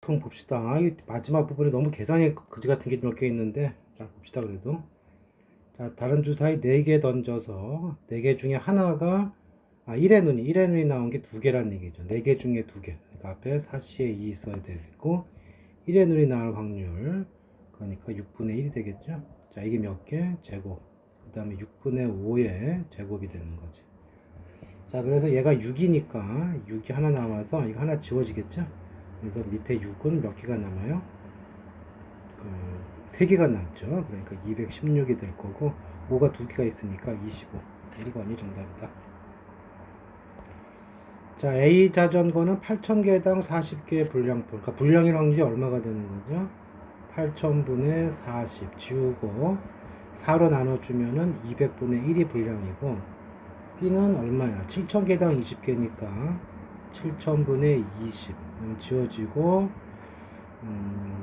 보통 봅시다. 이 마지막 부분에 너무 계산이 그지 같은 게 몇 개 있는데, 자, 봅시다, 그래도. 자, 다른 주사위 4개 던져서, 4개 중에 하나가, 1의 눈이 나온 게 2개란 얘기죠. 4개 중에 2개. 그러니까 앞에 4C에 2 있어야 되고, 1의 눈이 나올 확률. 그러니까 6분의 1이 되겠죠. 자, 이게 몇 개? 제곱. 그 다음에 6분의 5의 제곱이 되는 거지. 자, 그래서 얘가 6이니까 6이 하나 남아서 이거 하나 지워지겠죠? 그래서 밑에 6은 몇 개가 남아요? 3개가 남죠. 그러니까 216이 될 거고 5가 2개가 있으니까 25. 1번이 정답이다. 자, A 자전거는 8,000개당 40개의 분량분. 그러니까 분량의 확률이 얼마가 되는 거죠? 8,000분의 40 지우고 4로 나눠주면은 200분의 1이 분량이고 B는 얼마야? 7,000개당 20개니까 7,000분의 20 지워지고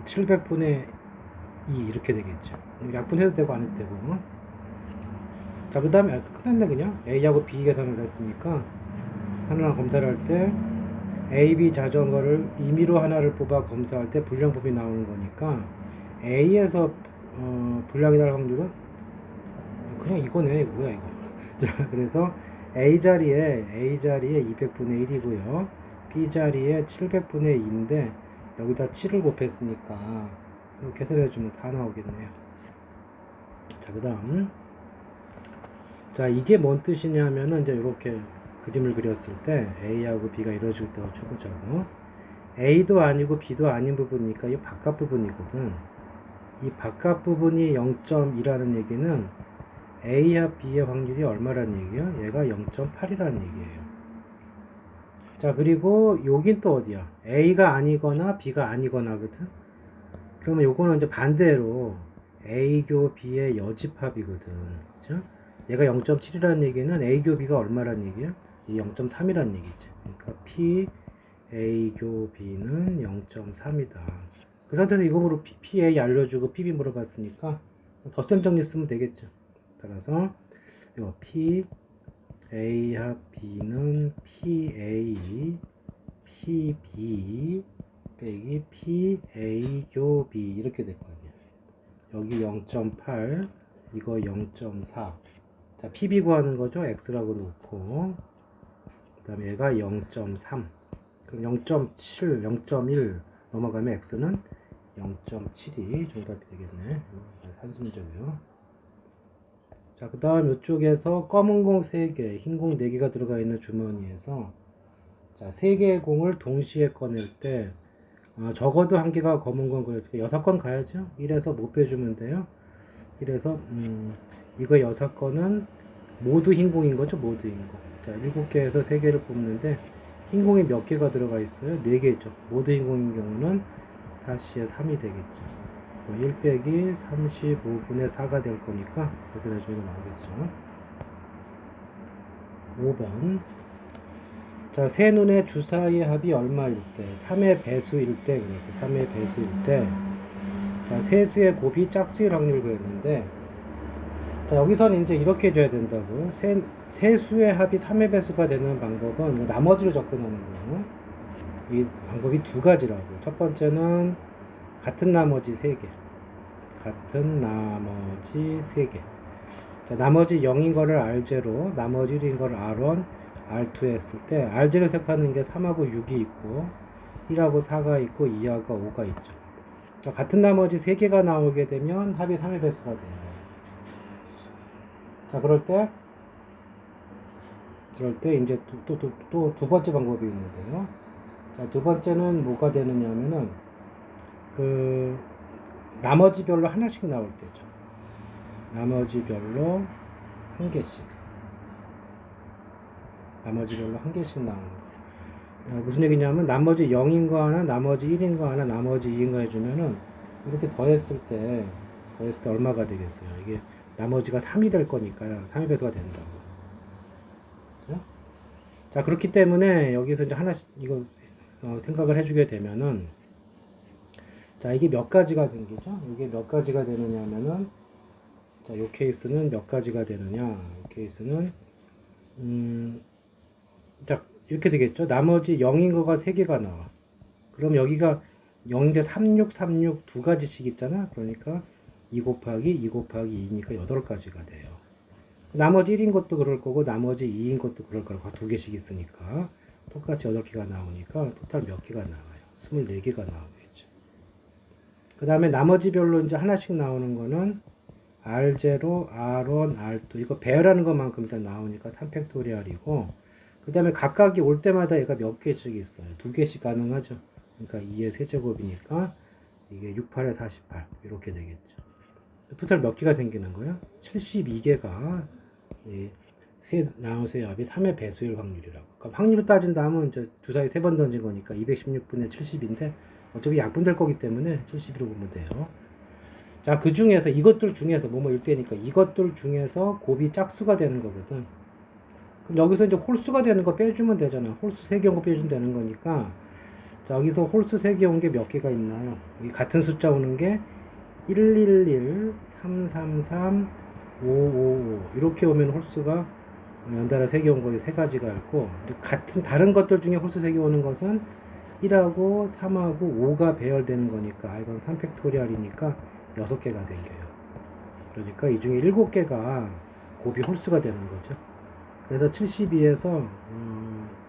700분의 2 이렇게 되겠죠. 약분해도 되고 안 해도 되고. 자, 그 다음에 끝났네 그냥. A하고 B 계산을 했으니까 하나 검사를 할 때 A, B 자전거를 임의로 하나를 뽑아 검사할 때 분량법이 나오는 거니까 A에서 분량이 날 확률은 그냥 이거네. 이거 뭐야 이거. 자, 그래서 A 자리에 200분의 1이고요. B 자리에 700분의 2인데 여기다 7을 곱했으니까 계산해주면 4 나오겠네요. 자, 그 다음. 자, 이게 뭔 뜻이냐면은 이제 이렇게 그림을 그렸을 때 A하고 B가 이루어질 때가 쳐보자고. A도 아니고 B도 아닌 부분이니까 이 바깥 부분이거든. 이 바깥 부분이 0.2라는 얘기는 A와 B의 확률이 얼마란 얘기야? 얘가 0.8이라는 얘기예요. 자, 그리고 여긴 또 어디야? A가 아니거나 B가 아니거나거든. 그러면 요거는 이제 반대로 A교 B의 여집합이거든. 그죠? 얘가 0.7이라는 얘기는 A교 B가 얼마란 얘기야? 이 0.3이라는 얘기지. 그러니까 P A교 B는 0.3이다. 그 상태에서 이거 물어 PA 알려주고 PB 물어봤으니까 덧셈 정리 쓰면 되겠죠. 따라서 요 P A와 B는 PA PB 빼기 PA 교 B 이렇게 됐거든요. 여기 0.8 이거 0.4. 자, PB 구하는 거죠. X라고 놓고 그 다음에 얘가 0.3 그럼 0.7 0.1 넘어가면 X는 0.7이 정답이 되겠네. 산수문제고요. 자, 그 다음 이쪽에서 검은 공 3개, 흰 공 4개가 들어가 있는 주머니에서 자, 3개의 공을 동시에 꺼낼 때 적어도 한 개가 검은 건 그랬으니까 6건 가야죠. 1에서 못 빼주면 돼요. 1에서 이거 6건은 모두 흰 공인 거죠. 모두 흰 공. 자, 7개에서 3개를 뽑는데 흰 공이 몇 개가 들어가 있어요? 4개죠. 모두 흰 공인 경우는 4C에 3이 되겠죠. 1 빼기 35분의 4가 될 거니까 계산해주면 나오겠죠. 5번. 자, 세 눈의 주사위의 합이 얼마일 때? 3의 배수일 때 그래서 3의 배수일 때 자, 세수의 곱이 짝수일 확률 그랬는데 자, 여기서는 이제 이렇게 해줘야 된다고. 세수의 합이 3의 배수가 되는 방법은 나머지로 접근하는 거예요. 이 방법이 두 가지라고. 첫 번째는 같은 나머지 3개. 같은 나머지 3개. 자, 나머지 0인 거를 R0, 나머지 1인 거를 R1, R2 했을 때 R0 색하는 게 3하고 6이 있고 1하고 4가 있고 2하고 5가 있죠. 자, 같은 나머지 3개가 나오게 되면 합이 3의 배수가 돼요. 자, 그럴 때 이제 또 두 번째 방법이 있는데요. 자, 두 번째는 뭐가 되느냐면은 그 나머지 별로 하나씩 나올 때죠. 나머지 별로 한 개씩. 나머지 별로 한 개씩 나오는 거. 무슨 얘기냐면 나머지 0인 거 하나, 나머지 1인 거 하나, 나머지 2인 거 해주면은 이렇게 더했을 때 얼마가 되겠어요? 이게 나머지가 3이 될 거니까요. 3의 배수가 된다고. 그렇죠? 자, 그렇기 때문에 여기서 이제 하나씩 이거 생각을 해주게 되면은 자, 이게 몇 가지가 생기죠? 이게 몇 가지가 되느냐면은 자, 요 케이스는 몇 가지가 되느냐? 이 케이스는 자, 이렇게 되겠죠? 나머지 0인 거가 3개가 나와. 그럼 여기가 0인데 36, 36 두 가지씩 있잖아. 그러니까 2 곱하기 2 곱하기 2니까 8가지가 돼요. 나머지 1인 것도 그럴 거고 나머지 2인 것도 그럴 거고 두 개씩 있으니까 똑같이 8개가 나오니까 토탈 몇 개가 나와요? 24개가 나오겠죠. 그 다음에 나머지 별로 이제 하나씩 나오는 거는 R0, R1, R2 이거 배열하는 것만큼 일단 나오니까 3팩토리얼이고 그 다음에 각각이 올 때마다 얘가 몇 개씩 있어요. 2개씩 가능하죠. 그러니까 2의 세제곱이니까 이게 6, 8에 48 이렇게 되겠죠. 토탈 몇 개가 생기는 거예요? 72개가 나우스의 합이 3의 배수일 확률이라고. 그러니까 확률을 따진다면 이제 주사위 3번 던진 거니까 216분의 70인데 어차피 약분될 거기 때문에 70으로 보면 돼요. 자, 그 중에서 이것들 중에서 뭐일 때니까 이것들 중에서 곱이 짝수가 되는 거거든. 그럼 여기서 이제 홀수가 되는 거 빼주면 되잖아. 홀수 3개 온 거 빼주면 되는 거니까. 자, 여기서 홀수 3개 온 게 몇 개가 있나요? 여기 같은 숫자 오는 게 111, 333, 555 이렇게 오면 홀수가 연달아 3개 온 거에 3가지가 있고 같은 다른 것들 중에 홀수 3개 오는 것은 1하고 3하고 5가 배열되는 거니까 이건 3팩토리얼이니까 6개가 생겨요. 그러니까 이 중에 7개가 곱이 홀수가 되는 거죠. 그래서 72에서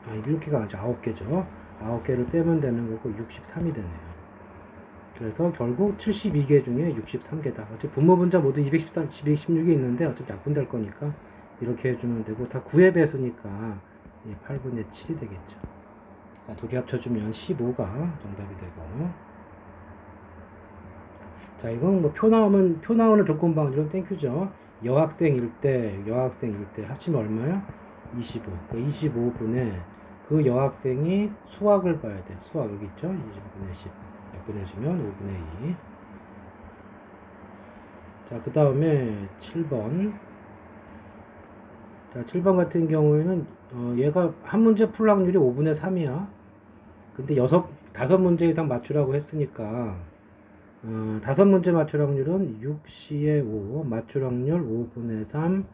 7개가 아니죠. 9개죠. 9개를 빼면 되는 거고 63이 되네요. 그래서 결국 72개 중에 63개다. 어차피 분모분자 모두 213, 216이 있는데 어차피 약분될 거니까 이렇게 해주면 되고 다 9의 배수니까 8분의 7이 되겠죠. 자, 둘이 합쳐주면 15가 정답이 되고. 자, 이건 뭐 표 나오는 조건방 이런 땡큐죠. 여학생일 때 합치면 얼마야? 25. 그 25분의 그 여학생이 수학을 봐야 돼. 수학 여기 있죠? 20분의 10. 약분해주면 5분의 2. 자, 그 다음에 7번. 자, 7번 같은 경우에는 얘가 한 문제 풀 확률이 5분의 3이야. 근데 5문제 이상 맞추라고 했으니까 5문제 맞출 확률은 6C의 5, 맞출 확률 5분의 3,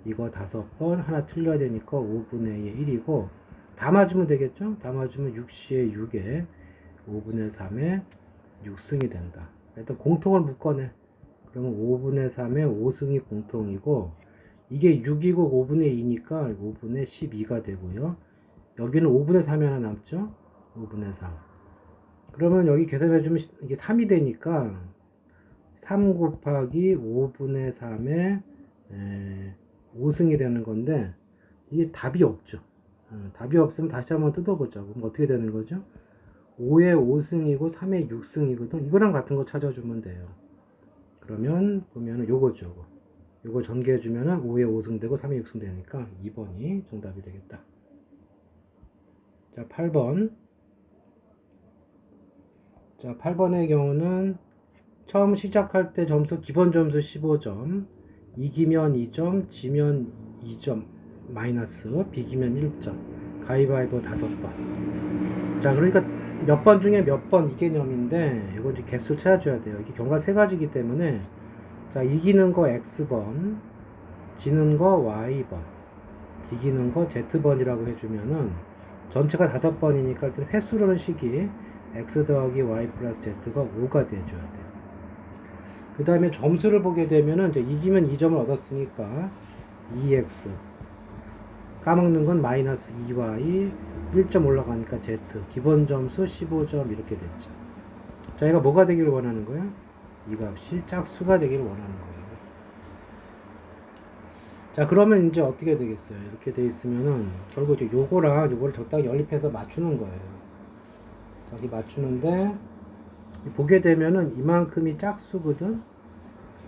이거 5번, 하나 틀려야 되니까 5분의 1이고, 다 맞으면 되겠죠? 다 맞으면 6C의 6에 5분의 3에 6승이 된다. 일단 공통을 묶어내. 그러면 5분의 3에 5승이 공통이고, 이게 6이고 5분의 2니까 5분의 12가 되고요. 여기는 5분의 3이 하나 남죠? 5분의 3. 그러면 여기 계산해주면 이게 3이 되니까 3 곱하기 5분의 3에 5승이 되는 건데 이게 답이 없죠. 답이 없으면 다시 한번 뜯어보자. 그럼 어떻게 되는 거죠? 5에 5승이고 3에 6승이거든. 이거랑 같은 거 찾아주면 돼요. 그러면 보면은 요거죠. 요거 전개해주면은 5에 5승 되고 3에 6승 되니까 2번이 정답이 되겠다. 자, 8번. 자, 8번의 경우는 처음 시작할 때 점수 기본 점수 15점, 이기면 2점, 지면 2점 마이너스, 비기면 1점, 가위바위보 5번. 자, 그러니까 몇 번 중에 몇 번 이 개념인데 이거 이제 개수 찾아줘야 돼요. 이게 경과 3가지이기 때문에 자, 이기는 거 X번, 지는 거 Y번, 비기는 거 Z번이라고 해주면은 전체가 5번이니까 일단 횟수로는 식이 X 더하기 Y 플러스 Z가 5가 돼줘야 돼. 그 다음에 점수를 보게 되면은 이제 이기면 2점을 얻었으니까 2X, 까먹는 건 마이너스 2Y, 1점 올라가니까 Z, 기본 점수 15점 이렇게 됐죠. 자, 얘가 뭐가 되기를 원하는 거야? 이 값이 짝수가 되기를 원하는 거예요. 자, 그러면 이제 어떻게 되겠어요? 이렇게 돼 있으면은 결국 이제 요거랑 요거를 적당히 연립해서 맞추는 거예요. 저기 맞추는데 보게 되면은 이만큼이 짝수거든.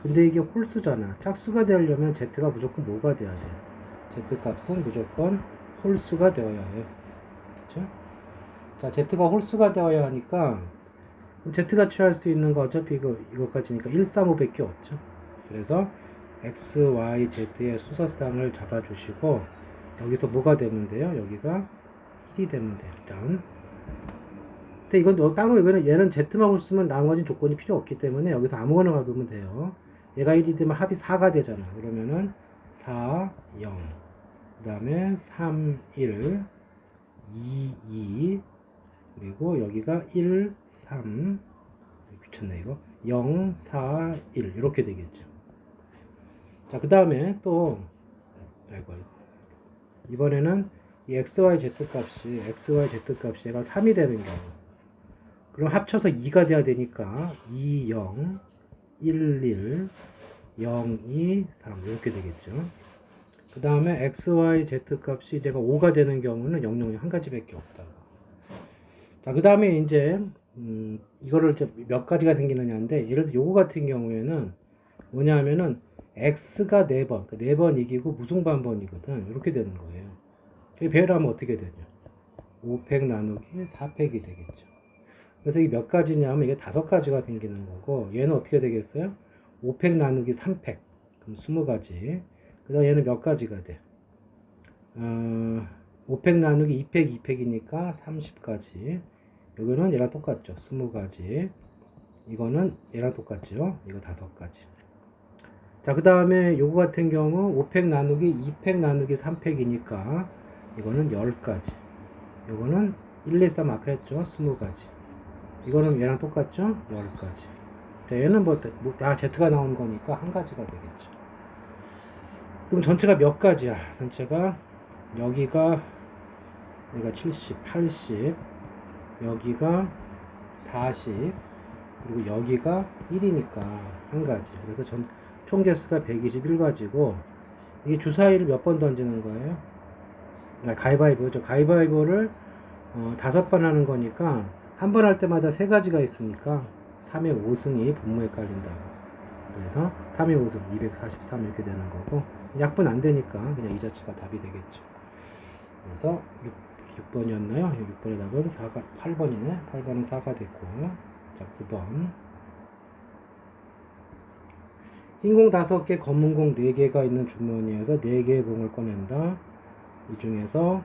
근데 이게 홀수잖아. 짝수가 되려면 Z가 무조건 뭐가 돼야 돼? Z 값은 무조건 홀수가 되어야 해요. 그렇죠? 자, Z가 홀수가 되어야 하니까 Z가 취할 수 있는 거 어차피 이거까지니까 135밖에 없죠. 그래서 X, Y, Z의 수서쌍을 잡아주시고 여기서 뭐가 되면 돼요? 여기가 1이 되면 돼요. 일단. 근데 이건 따로 얘는 Z만 홀수면 나머지 조건이 필요 없기 때문에 여기서 아무거나 가두면 돼요. 얘가 1이 되면 합이 4가 되잖아. 그러면은 4, 0. 그 다음에 3, 1, 2, 2, 그리고 여기가 1, 3, 귀찮네 이거. 0, 4, 1 이렇게 되겠죠. 자, 그 다음에 또 아이고 이번에는 이 XYZ 값이 얘가 3이 되는 경우, 그럼 합쳐서 2가 돼야 되니까 2, 0, 1, 1, 0, 2, 3 이렇게 되겠죠. 그 다음에 XYZ 값이 제가 5가 되는 경우는 0, 0, 0 한 가지밖에 없다. 자, 그 다음에 이제 이거를 몇 가지가 생기느냐인데, 예를 들어 요거 같은 경우에는 뭐냐 하면은 x가 4번, 그러니까 4번 이기고 무승반번이거든. 이렇게 되는 거예요. 배열하면 어떻게 되냐? 5팩 나누기 4팩이 되겠죠. 그래서 이게 몇 가지냐면 이게 5가지가 생기는 거고, 얘는 어떻게 되겠어요? 5팩 나누기 3팩, 그럼 20가지. 그 다음 얘는 몇 가지가 돼? 5팩 나누기 2팩 2팩이니까 30가지. 이거는 얘랑 똑같죠. 20가지. 이거는 얘랑 똑같죠. 이거 5가지. 자, 그 다음에 요거 같은 경우 5팩 나누기 2팩 나누기 3팩이니까 이거는 10가지. 요거는 1, 2, 3 아까 했죠. 20가지. 이거는 얘랑 똑같죠. 10가지. 자, 얘는 다 Z가 나오는 거니까 한 가지가 되겠죠. 그럼 전체가 몇 가지야? 전체가 여기가 70, 80, 여기가 40, 그리고 여기가 1이니까 한 가지. 그래서 총 개수가 121가지고, 이게 주사위를 몇 번 던지는 거예요? 가위바위보죠. 가위바위보를 5번 하는 거니까 한 번 할 때마다 3가지가 있으니까 3의 5승이 분모에 깔린다고. 그래서 3의 5승 243 이렇게 되는 거고, 약분 안 되니까 그냥 이 자체가 답이 되겠죠. 그래서 6번이었나요? 6번의 답은 8번이네. 8번은 4가 됐고. 자, 9번. 흰 공 5개, 검은 공 4개가 있는 주머니에서 4개의 공을 꺼낸다. 이 중에서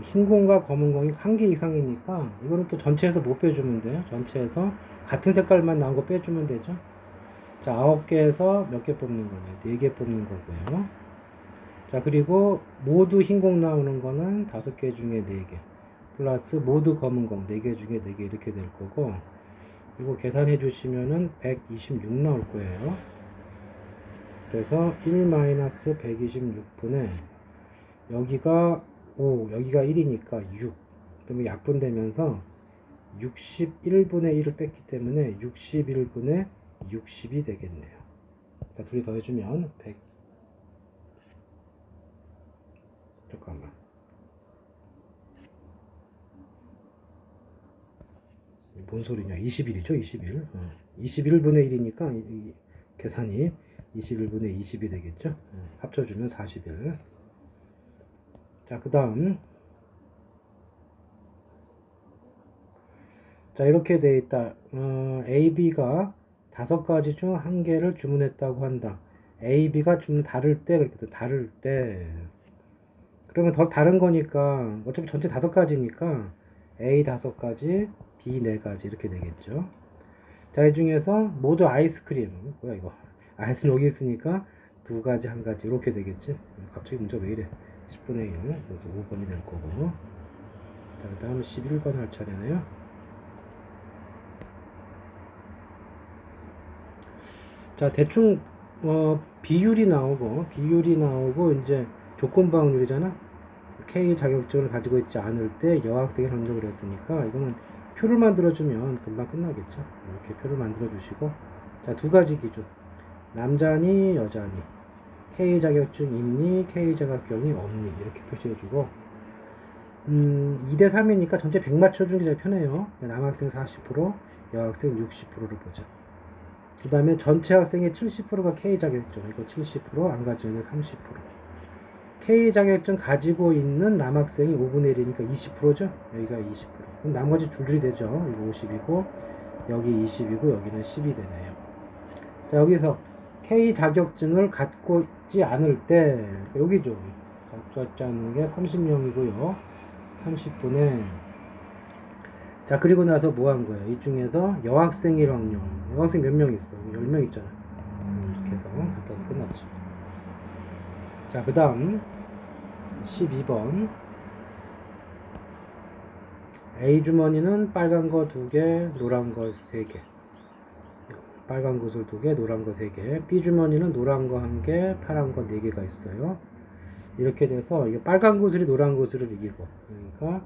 흰 공과 검은 공이 1개 이상이니까 이거는 또 전체에서 못 빼주면 돼요. 전체에서 같은 색깔만 나온 거 빼주면 되죠. 자, 9개에서 몇 개 뽑는 거냐? 4개 뽑는 거고요. 자, 그리고 모두 흰 공 나오는 거는 5개 중에 4개 플러스 모두 검은 공 4개 중에 4개 이렇게 될 거고, 이거 계산해 주시면은 126 나올 거예요. 그래서 1-126분의 여기가 5, 여기가 1이니까 6, 그러면 약분되면서 61분의 1을 뺐기 때문에 61분의 60이 되겠네요. 자, 둘이 더해주면 100. 잠깐만. 뭔 소리냐? 21이죠, 21. 21분의 1이니까 이 계산이 21분의 20이 되겠죠. 합쳐주면 41. 자, 그 다음. 자, 이렇게 돼 있다. A, B가 5가지 중 1개를 주문했다고 한다. A, B가 좀 다를 때, 그렇게 다를 때. 그러면 더 다른 거니까, 어차피 전체 5가지니까 A 5가지, B 4가지 이렇게 되겠죠. 자, 이 중에서 모두 아이스크림. 뭐야, 이거. 아이스는 여기 있으니까 2가지, 1가지 이렇게 되겠지. 갑자기 문자 왜 이래. 10분의 1. 그래서 5번이 될 거고. 자, 그 다음 11번 할 차례네요. 자, 대충 비율이 나오고 이제 조건부 확률이잖아. K 자격증을 가지고 있지 않을 때 여학생이 선정을 했으니까 이거는 표를 만들어주면 금방 끝나겠죠. 이렇게 표를 만들어 주시고, 자, 2가지 기준. 남자니 여자니, K 자격증 있니, K 자격증이 없니 이렇게 표시해주고, 2대 3이니까 전체 100 맞춰주는 게 제일 편해요. 남학생 40%, 여학생 60%를 보자. 그 다음에 전체 학생의 70%가 K 자격증, 이거 70%, 안 가지고 30%. K 자격증 가지고 있는 남학생이 5분의 1이니까 20%죠? 여기가 20%. 그럼 나머지 줄줄이 되죠? 이거 50이고, 여기 20이고, 여기는 10이 되네요. 자, 여기서 K 자격증을 갖고 있지 않을 때, 여기죠. 갖고 있지 않은 게 30명이고요. 30분에. 자, 그리고 나서 뭐 한 거예요? 이 중에서 여학생일 확률. 여학생 몇 명 있어? 10명 있잖아. 이렇게 해서 간단히 끝났죠. 자, 그 다음 12번. A 주머니는 빨간 거 2개, 노란 거 3개. 빨간 구슬 2개, 노란 거 3개. B 주머니는 노란 거 1개, 파란 거 4개가 있어요. 이렇게 돼서 이게 빨간 구슬이 노란 구슬을 이기고, 그러니까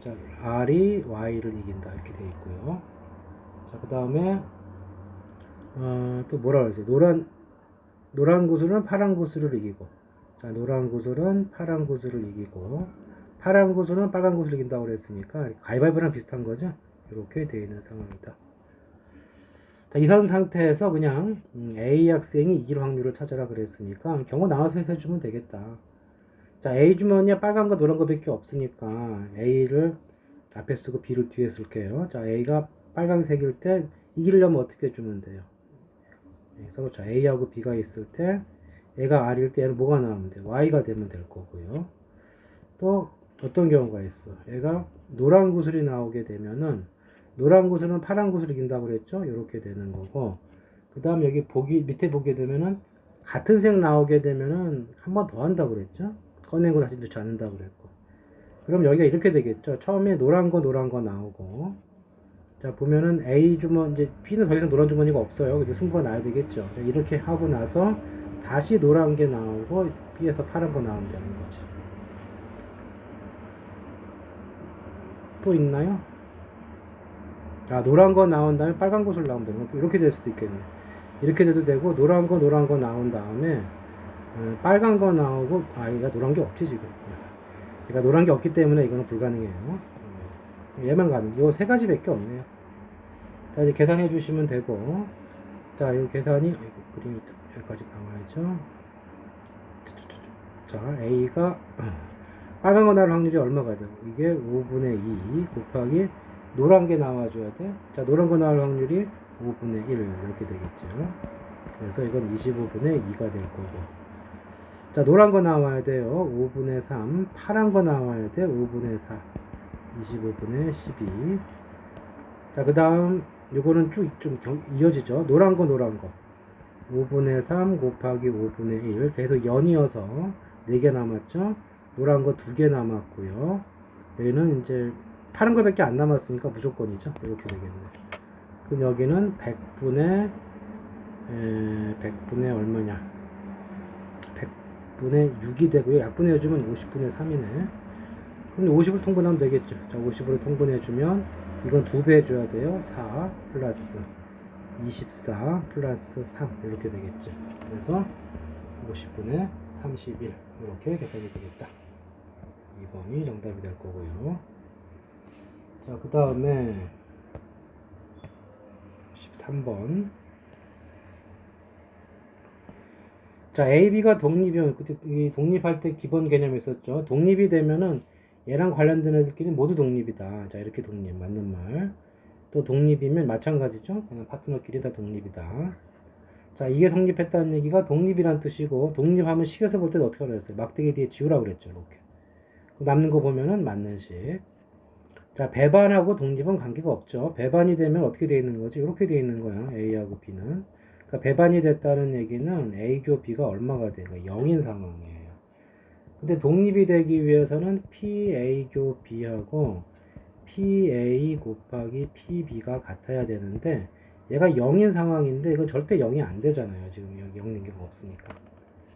자, R이 Y를 이긴다 이렇게 돼 있고요. 자, 그 다음에 또 뭐라 그랬어요? 노란 구슬은 파란 구슬을 이기고, 자, 노란 구슬은 파란 구슬을 이기고, 파란 구슬은 빨간 구슬을 이긴다고 그랬으니까 가위바위보랑 비슷한 거죠. 이렇게 되어 있는 상황이다. 자, 이런 상태에서 그냥 A 학생이 이길 확률을 찾아라 그랬으니까 경우 나눠서 해주면 되겠다. 자, A 주머니에 빨간 거 노란 거밖에 없으니까 A를 앞에 쓰고 B를 뒤에 쓸게요. 자, A가 빨간색일 때 이기려면 어떻게 해주면 돼요? 그래서 자, A하고 B가 있을 때 얘가 R일 때 얘는 뭐가 나오면 돼? Y가 되면 될 거고요. 또 어떤 경우가 있어? 얘가 노란 구슬이 나오게 되면은 노란 구슬은 파란 구슬을 이긴다고 그랬죠? 이렇게 되는 거고, 그 다음 여기 밑에 보게 되면은 같은 색 나오게 되면은 한 번 더 한다고 그랬죠? 꺼내고 다시 넣지 않는다고 그랬고. 그럼 여기가 이렇게 되겠죠? 처음에 노란 거 나오고, 자, 보면은 A 주머니, 이제 B는 더 이상 노란 주머니가 없어요. 그래서 승부가 나야 되겠죠? 이렇게 하고 나서 다시 노란 게 나오고 B에서 파란 거 나오면 되는 거죠. 또 있나요? 아, 노란 거 나온 다음에 빨간 구슬 나오면 되는 거. 이렇게 될 수도 있겠네. 이렇게 돼도 되고, 노란 거 나온 다음에 빨간 거 나오고, 얘가 노란 게 없지 지금. 얘가 노란 게 없기 때문에 이거는 불가능해요. 얘만 가능. 요 세 가지밖에 없네요. 자, 이제 계산해 주시면 되고, 자, 이 계산이 그림이 여기까지 나와야죠. 자, A가 빨간 거 나올 확률이 얼마가 돼요? 이게 5분의 2 곱하기 노란 게 나와줘야 돼. 자, 노란 거 나올 확률이 5분의 1 이렇게 되겠죠. 그래서 이건 25분의 2가 될 거고. 자, 노란 거 나와야 돼요. 5분의 3. 파란 거 나와야 돼. 5분의 4. 25분의 12. 자, 그 다음 요거는 쭉 좀 이어지죠. 노란 거 5분의 3 곱하기 5분의 1. 계속 연이어서 4개 남았죠. 노란 거 2개 남았고요. 여기는 이제 파란 거밖에 안 남았으니까 무조건이죠. 이렇게 되겠네. 그럼 여기는 100분의 얼마냐? 100분의 6이 되고요. 약분해주면 50분의 3이네. 그럼 50을 통분하면 되겠죠. 자, 50으로 통분해주면 이건 2배 해줘야 돼요. 4 플러스 24 플러스 3 이렇게 되겠죠. 그래서 50분의 31 이렇게 계산이 되겠다. 2번이 정답이 될 거고요. 자, 그 다음에 13번. 자, A, B가 독립이면 그때 독립할 때 기본 개념이 있었죠. 독립이 되면은 얘랑 관련된 애들끼리 모두 독립이다. 자, 이렇게 독립 맞는 말. 또 독립이면 마찬가지죠. 그냥 파트너끼리 다 독립이다. 자, 이게 성립했다는 얘기가 독립이란 뜻이고, 독립하면 식에서 볼 때도 어떻게 그랬어요? 막대기 뒤에 지우라고 그랬죠. 이렇게. 남는 거 보면은 맞는 식. 자, 배반하고 독립은 관계가 없죠. 배반이 되면 어떻게 되어 있는 거지? 이렇게 되어 있는 거야. A하고 B는. 그러니까 배반이 됐다는 얘기는 A교 B가 얼마가 된 거예요? 0인 상황이에요. 근데 독립이 되기 위해서는 PA교 B하고 PA 곱하기 PB가 같아야 되는데 얘가 0인 상황인데 이건 절대 0이 안 되잖아요. 지금 여기 0 능기가 없으니까.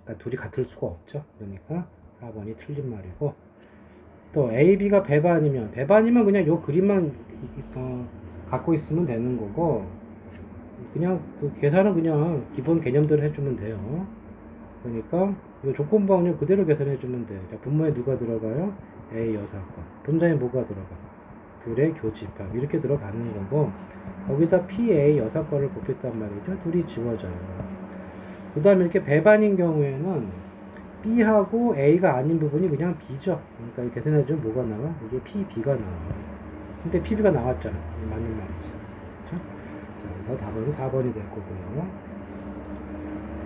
그러니까 둘이 같을 수가 없죠. 그러니까 4번이 틀린 말이고, 또 A, B가 배반이면 그냥 요 그림만 갖고 있으면 되는 거고, 그냥 그 계산은 그냥 기본 개념대로 해주면 돼요. 그러니까 이 조건부 확률 그대로 계산해주면 돼요. 자, 분모에 누가 들어가요? A 여사건. 분자에 뭐가 들어가? 둘의 교집합. 이렇게 들어가는 거고, 거기다 PA 여사건을 곱했단 말이죠. 둘이 지워져요. 그 다음에 이렇게 배반인 경우에는 B하고 A가 아닌 부분이 그냥 B죠. 그러니까 계산해주면 뭐가 나와? 이게 PB가 나와. 근데 PB가 나왔잖아. 맞는 말이죠. 그렇죠? 자, 그래서 답은 4번이 될 거고요.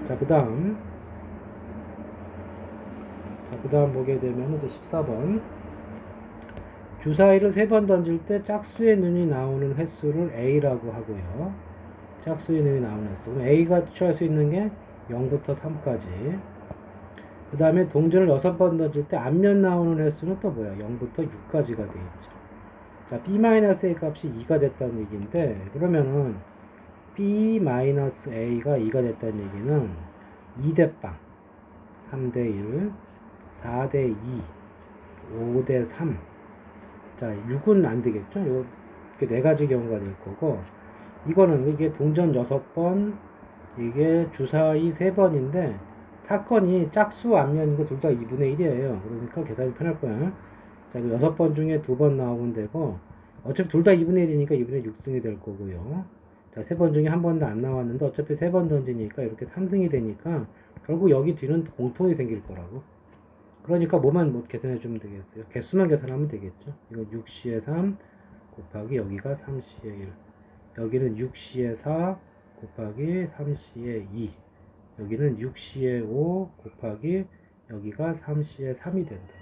자, 그 다음 보게 되면 이제 14번. 주사위를 3번 던질 때 짝수의 눈이 나오는 횟수를 A라고 하고요. 짝수의 눈이 나오는 횟수. 그럼 A가 취할 수 있는 게 0부터 3까지. 그 다음에 동전을 6번 던질 때 앞면 나오는 횟수는 또 뭐야? 0부터 6까지가 돼 있죠. 자, b-a 값이 2가 됐다는 얘기인데, 그러면은 b-a가 2가 됐다는 얘기는 2대 빵, 3대 1, 4대 2, 5대 3. 자, 6은 안 되겠죠? 이렇게 네 가지 경우가 될 거고, 이거는 이게 동전 6번, 이게 주사위 3번인데, 사건이 짝수 앞면인데 둘 다 2분의 1이에요. 그러니까 계산이 편할 거야. 자, 그 6번 중에 2번 나오면 되고, 어차피 둘 다 2분의 1이니까 2분의 6승이 될 거고요. 자, 3번 중에 한 번도 안 나왔는데, 어차피 3번 던지니까 이렇게 3승이 되니까, 결국 여기 뒤는 공통이 생길 거라고. 그러니까 뭐만 못 계산해 주면 되겠어요. 개수만 계산하면 되겠죠. 이거 6C의 3 곱하기 여기가 3C의 1. 여기는 6C의 4 곱하기 3C의 2. 여기는 6C의 5 곱하기 여기가 3C의 3이 된다.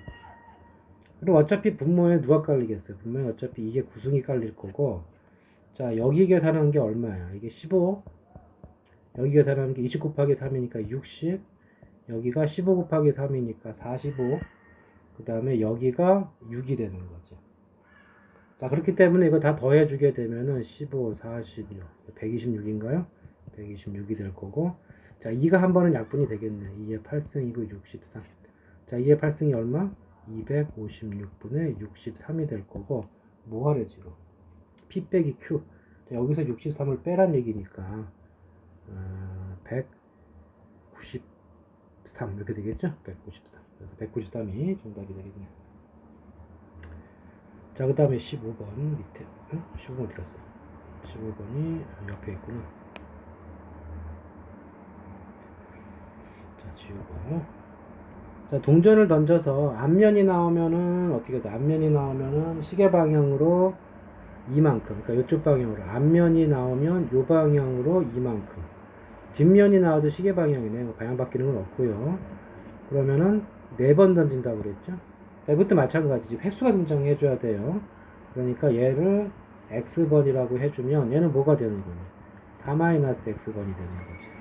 그리고 어차피 분모에 누가 깔리겠어요? 분모에 어차피 이게 구승이 깔릴 거고, 자, 여기 계산한 게 얼마야? 이게 15. 여기 계산하는 게 20 곱하기 3이니까 60. 여기가 15 곱하기 3이니까 45. 그 다음에 여기가 6이 되는 거죠. 자, 그렇기 때문에 이거 다 더해주게 되면은 15, 46, 126인가요? 126이 될 거고. 자, 2가 한 번은 약분이 되겠네. 2의 8승이고 63. 자, 2의 8승이 얼마? 256분의 63이 될 거고. 뭐 하래지, 이거? P 빼기 Q. 자, 여기서 63을 빼란 얘기니까, 193 이렇게 되겠죠? 193. 그래서 193이 정답이 되겠네요. 자, 그 다음에 15번 밑에. 15번 어디 갔어? 15번이 옆에 있구나. 자, 지우고. 자, 동전을 던져서 앞면이 나오면은 어떻게 돼? 앞면이 나오면은 시계 방향으로 이만큼. 그러니까 이쪽 방향으로. 앞면이 나오면 요 방향으로 이만큼. 뒷면이 나와도 시계 방향이네. 방향 바뀌는 건 없고요. 그러면은 4번 던진다고 그랬죠. 자, 이것도 마찬가지지. 횟수가 등장해줘야 돼요. 그러니까 얘를 x번이라고 해주면 얘는 뭐가 되는 거냐? 4-x번이 되는 거지.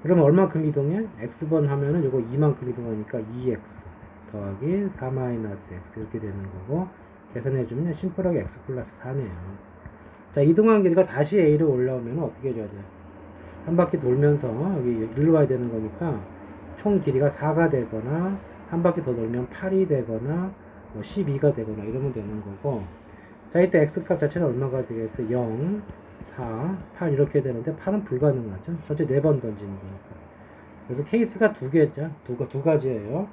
그러면 얼마큼 이동해? x번 하면은 요거 2만큼 이동하니까 2x 더하기 4-x 이렇게 되는 거고, 계산해주면 심플하게 x 플러스 4네요. 자, 이동한 길이가 다시 a로 올라오면 어떻게 해줘야 돼? 한 바퀴 돌면서 여기 일로 와야 되는 거니까 총 길이가 4가 되거나 한 바퀴 더 돌면 8이 되거나 12가 되거나 이러면 되는 거고, 자, 이때 x값 자체는 얼마가 되겠어요? 0, 4, 8 이렇게 되는데 8은 불가능하죠. 전체 4번 던지는 거니까. 그래서 케이스가 두 개죠. 두 가지예요.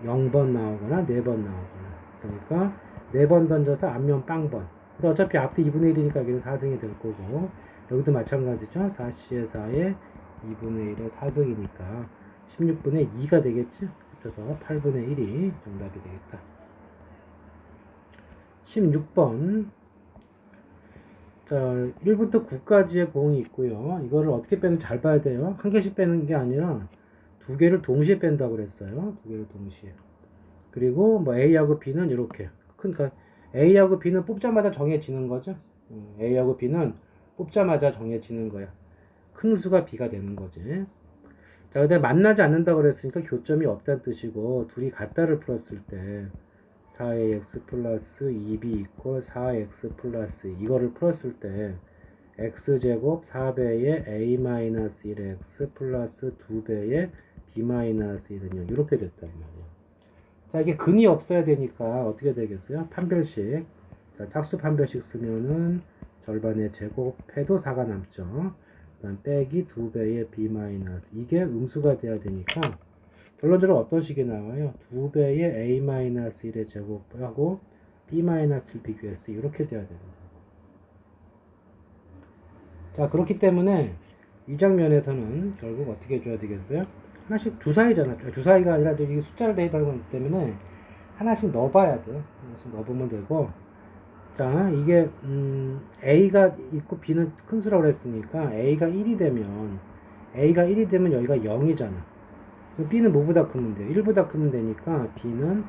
0번 나오거나 4번 나오거나. 그러니까 4번 던져서 앞면 빵번. 근데 어차피 앞뒤 2분의 1이니까 여기는 4승이 될 거고, 여기도 마찬가지죠. 4C의 4에 2분의 1의 4승이니까 16분의 2가 되겠죠. 그래서 8분의 1이 정답이 되겠다. 16번. 자, 1부터 9까지의 공이 있고요. 이거를 어떻게 빼는지 잘 봐야 돼요. 한 개씩 빼는 게 아니라 두 개를 동시에 뺀다고 그랬어요. 두 개를 동시에. 그리고 뭐 A하고 B는 이렇게. 그러니까 A하고 B는 뽑자마자 정해지는 거죠. A하고 B는 뽑자마자 정해지는 거야. 큰 수가 B가 되는 거지. 자, 근데 만나지 않는다고 그랬으니까 교점이 없다는 뜻이고, 둘이 같다를 풀었을 때 4ax 플러스 2b 이퀄 4x 플러스 이거를 풀었을 때 x제곱 4배의 a-1x 플러스 2배의 b-1은 0 이렇게 됐단 말이에요. 자, 이게 근이 없어야 되니까 어떻게 되겠어요? 판별식. 자, 짝수 판별식 쓰면은 절반의 제곱해도 4가 남죠. 그다음 빼기 2배의 b- 이게 음수가 돼야 되니까 결론적으로 어떤 식이 나와요? 2배의 a-1의 제곱하고 b-를 비교했을 때 이렇게 돼야 됩니다. 자, 그렇기 때문에 이 장면에서는 결국 어떻게 해줘야 되겠어요? 하나씩 주사위잖아. 주사위가 아니라 이게 숫자를 대입하는 거기 때문에 하나씩 넣어봐야 돼. 하나씩 넣어보면 되고, 자, 이게 A가 있고 B는 큰 수라고 그랬으니까 A가 1이 되면 여기가 0이잖아. B는 뭐보다 크면 돼요? 1보다 크면 되니까 B는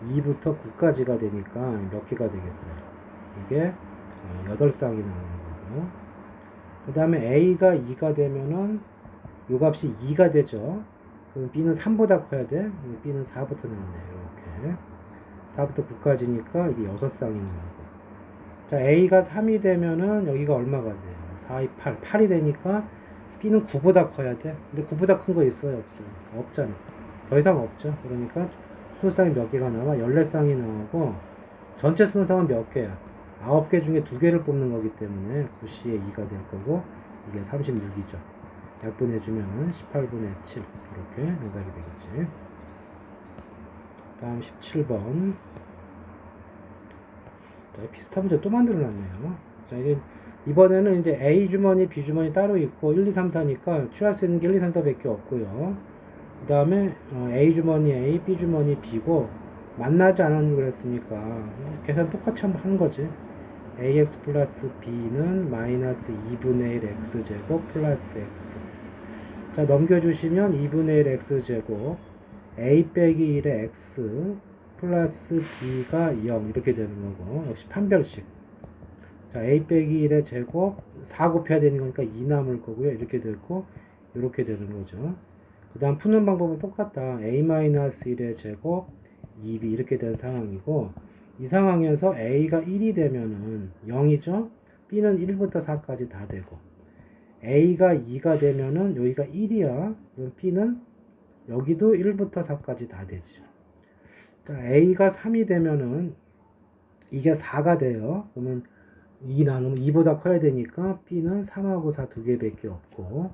2부터 9까지가 되니까 몇 개가 되겠어요? 이게 8쌍이 나오는 거고, 그 다음에 A가 2가 되면은 요 값이 2가 되죠. 그럼 B는 3보다 커야 돼. B는 4부터 나왔네요. 이렇게 4부터 9까지니까 이게 6쌍이 나오고, 자, A가 3이 되면은 여기가 얼마가 돼요? 4, 2, 8. 8이 되니까 B는 9보다 커야 돼. 근데 9보다 큰 거 있어요? 없어요? 없잖아. 더 이상 없죠. 그러니까 순서상이 몇 개가 나와? 14쌍이 나오고 전체 순서상은 몇 개야? 9개 중에 2개를 뽑는 거기 때문에 9C에 2가 될 거고 이게 36이죠. 약분해주면은 18분의 7 이렇게 응답이 되겠지. 다음 17번. 자, 비슷한 문제 또 만들어 놨네요. 자, 이번에는 이제 A 주머니, B 주머니 따로 있고 1, 2, 3, 4니까 취할 수 있는 게 1, 2, 3, 4밖에 없고요. 그 다음에 A 주머니 A, B 주머니 B고 만나지 않았는 그랬으니까 계산 똑같이 한번 하는 거지. AX 플러스 B는 마이너스 2분의 1 X제곱 플러스 X. 자, 넘겨주시면 2분의 1 X제곱 A 빼기 1의 X 플러스 B가 0 이렇게 되는 거고 역시 판별식. 자, A 빼기 1의 제곱 4 곱해야 되는 거니까 2 남을 거고요. 이렇게 되고 이렇게 되는 거죠. 그 다음 푸는 방법은 똑같다. A-1의 제곱 2B 이렇게 된 상황이고 이 상황에서 A가 1이 되면은 0이죠. B는 1부터 4까지 다 되고 A가 2가 되면은 여기가 1이야. 그럼 B는 여기도 1부터 4까지 다 되죠. 자, A가 3이 되면은 이게 4가 돼요. 그러면 2 나누면 2보다 커야 되니까 B는 3하고 4 두 개밖에 없고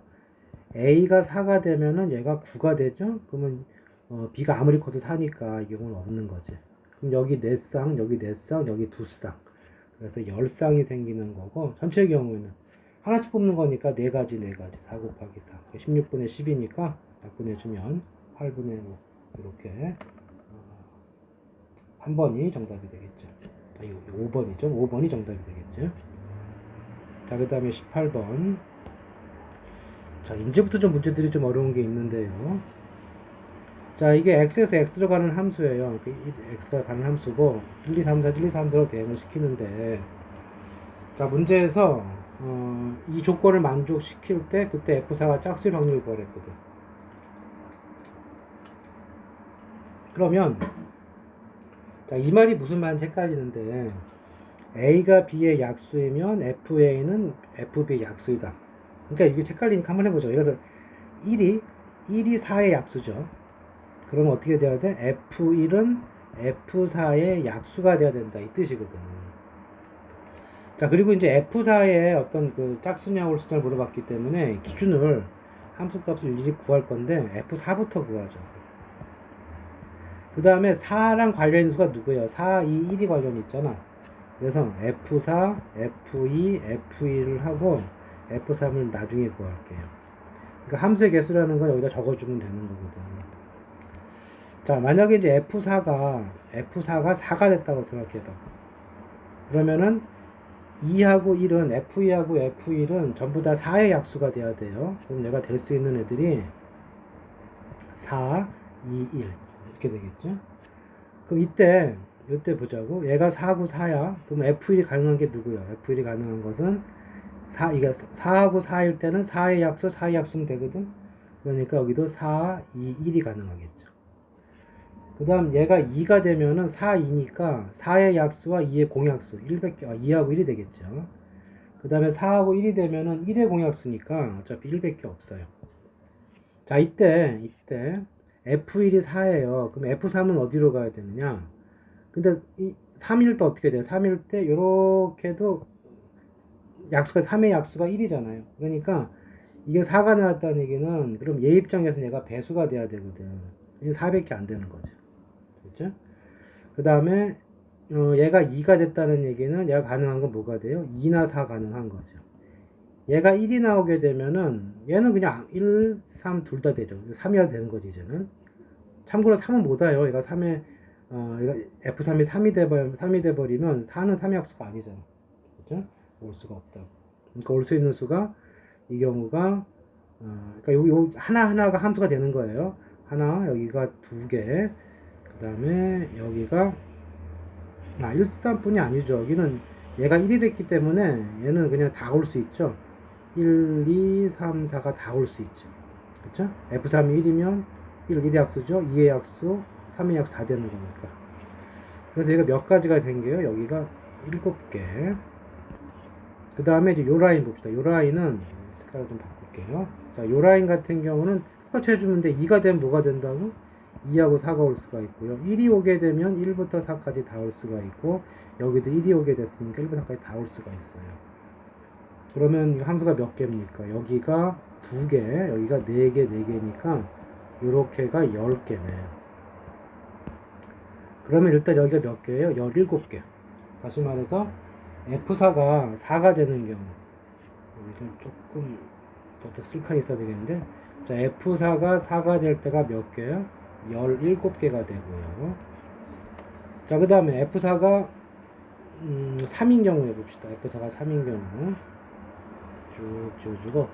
A가 4가 되면은 얘가 9가 되죠. 그러면 B가 아무리 커도 4니까 이 경우는 없는 거지. 그럼 여기 4쌍, 여기 4쌍, 여기 2쌍. 그래서 10쌍이 생기는 거고 전체 경우에는 하나씩 뽑는 거니까 4가지 4 곱하기 4 16분의 10이니까 약분해주면 8분의 5 이렇게 3번이 정답이 되겠죠. 이거 5번이죠. 5번이 정답이 되겠죠. 자, 그 다음에 18번. 자, 이제부터 좀 문제들이 좀 어려운 게 있는데요. 자, 이게 x에서 x로 가는 함수예요. x가 가는 함수고 1, 2, 3, 4, 1, 2, 3대로 대응을 시키는데 자, 문제에서 이 조건을 만족시킬 때 그때 F4가 짝수일 확률을 구하랬거든. 그러면 자, 이 말이 무슨 말인지 헷갈리는데 A가 B의 약수이면 FA는 FB의 약수이다. 그러니까 이게 헷갈리니까 한번 해보죠. 예를 들어서 1이 4의 약수죠. 그러면 어떻게 돼야 돼? F1은 F4의 약수가 돼야 된다. 이 뜻이거든. 자, 그리고 이제 F4의 어떤 그 짝수냐 홀수냐를 물어봤기 때문에 기준을 함수값을 일일이 구할 건데 F4부터 구하죠. 그 다음에 4랑 관련 인수가 누구예요? 4, 2, 1이 관련이 있잖아. 그래서 F4, F2, F1을 하고 F3을 나중에 구할게요. 그러니까 함수의 개수라는 건 여기다 적어주면 되는 거거든. 자, 만약에 이제 F4가 4가 됐다고 생각해봐. 그러면은 2하고 1은 F2하고 F1은 전부 다 4의 약수가 돼야 돼요. 그럼 얘가 될 수 있는 애들이 4, 2, 1 이렇게 되겠죠. 그럼 이때 보자고. 얘가 4하고 4야. 그럼 F1이 가능한 게 누구야? F1이 가능한 것은 이게 4하고 4일 때는 4의 약수, 4의 약수면 되거든. 그러니까 여기도 4, 2, 1이 가능하겠죠. 그 다음 얘가 2가 되면은 4, 2니까 4의 약수와 2의 공약수 2하고 1이 되겠죠. 그 다음에 4하고 1이 되면은 1의 공약수니까 어차피 1밖에 없어요. 자, 이때 F1이 4예요. 그럼 F3은 어디로 가야 되느냐? 근데 3일 때 어떻게 돼요? 3일 때 요렇게도 약수가 3의 약수가 1이잖아요. 그러니까 이게 4가 나왔다는 얘기는 그럼 얘 입장에서 얘가 배수가 돼야 되거든. 4밖에 안 되는 거죠. 그렇죠? 그 다음에 얘가 2가 됐다는 얘기는 얘가 가능한 건 뭐가 돼요? 2나 4 가능한 거죠. 얘가 1이 나오게 되면은 얘는 그냥 1, 3 둘 다 되죠. 3이어도 되는 거지 이제는. 참고로 3은 못 와요. 얘가 3에 얘가 F3이 3이 돼버리면 4는 3의 약수가 아니잖아. 그렇죠? 올 수가 없다고. 그러니까 올 수 있는 수가 이 경우가 그러니까 요 하나하나가 함수가 되는 거예요. 하나, 여기가 2개, 그 다음에 여기가 1, 3뿐이 아니죠. 여기는 얘가 1이 됐기 때문에 얘는 그냥 다 올 수 있죠. 1, 2, 3, 4가 다 올 수 있죠. 그렇죠? F3이 1이면 1의 약수죠. 2의 약수, 3의 약수 다 되는 거니까. 그래서 얘가 몇 가지가 생겨요. 여기가 7개. 그 다음에 이제 요 라인 봅시다. 요 라인은 색깔을 좀 바꿀게요. 자, 요 라인 같은 경우는 똑같이 해주면 돼. 2가 되면 뭐가 된다고? 2하고 4가 올 수가 있고요. 1이 오게 되면 1부터 4까지 다 올 수가 있고, 여기도 1이 오게 됐으니까 1부터 4까지 다 올 수가 있어요. 그러면 이 함수가 몇 개입니까? 여기가 2개, 여기가 4개, 4개니까 요렇게가 10개네. 그러면 일단 여기가 몇 개예요? 17개. 다시 말해서 F4가 4가 되는 경우, 여기를 조금 더 슬카이 있어야 되겠는데, 자, F4가 4가 될 때가 몇 개요? 17개가 되고요. 자, 그 다음에 F4가 3인 경우 해봅시다. F4가 3인 경우 쭉 지워주고,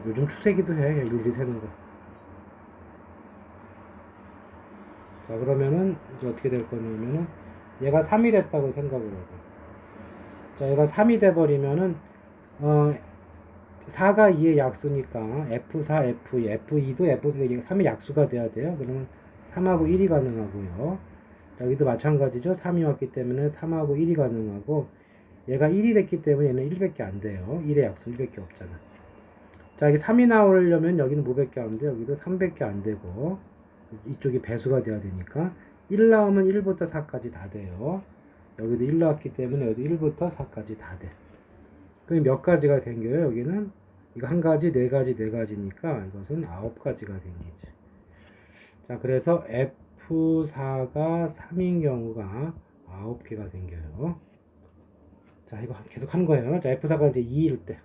요즘 추세기도 해, 일일이 세는 거. 자, 그러면은 이제 어떻게 될 거냐면은 얘가 3이 됐다고 생각을 하고, 자, 얘가 3이 돼버리면은 4가 2의 약수니까 F4, F2, F2도 F3, 3의 약수가 돼야 돼요. 그러면 3하고 1이 가능하고요. 여기도 마찬가지죠. 3이 왔기 때문에 3하고 1이 가능하고, 얘가 1이 됐기 때문에 얘는 1밖에 안 돼요. 1의 약수 1밖에 없잖아. 자, 여기 3이 나오려면 여기는 뭐밖에 안 돼요. 여기도 3밖에 안 되고, 이쪽이 배수가 돼야 되니까 1 나오면 1부터 4까지 다 돼요. 여기도 1 나왔기 때문에 여기도 1부터 4까지 다 돼. 그럼 몇 가지가 생겨요? 여기는 이거 한 가지, 네 가지, 네 가지니까 이것은 9가지가 생기죠. 자, 그래서 F4가 3인 경우가 9개가 생겨요. 자, 이거 계속 하는 거예요. 자, F4가 이제 2일 때,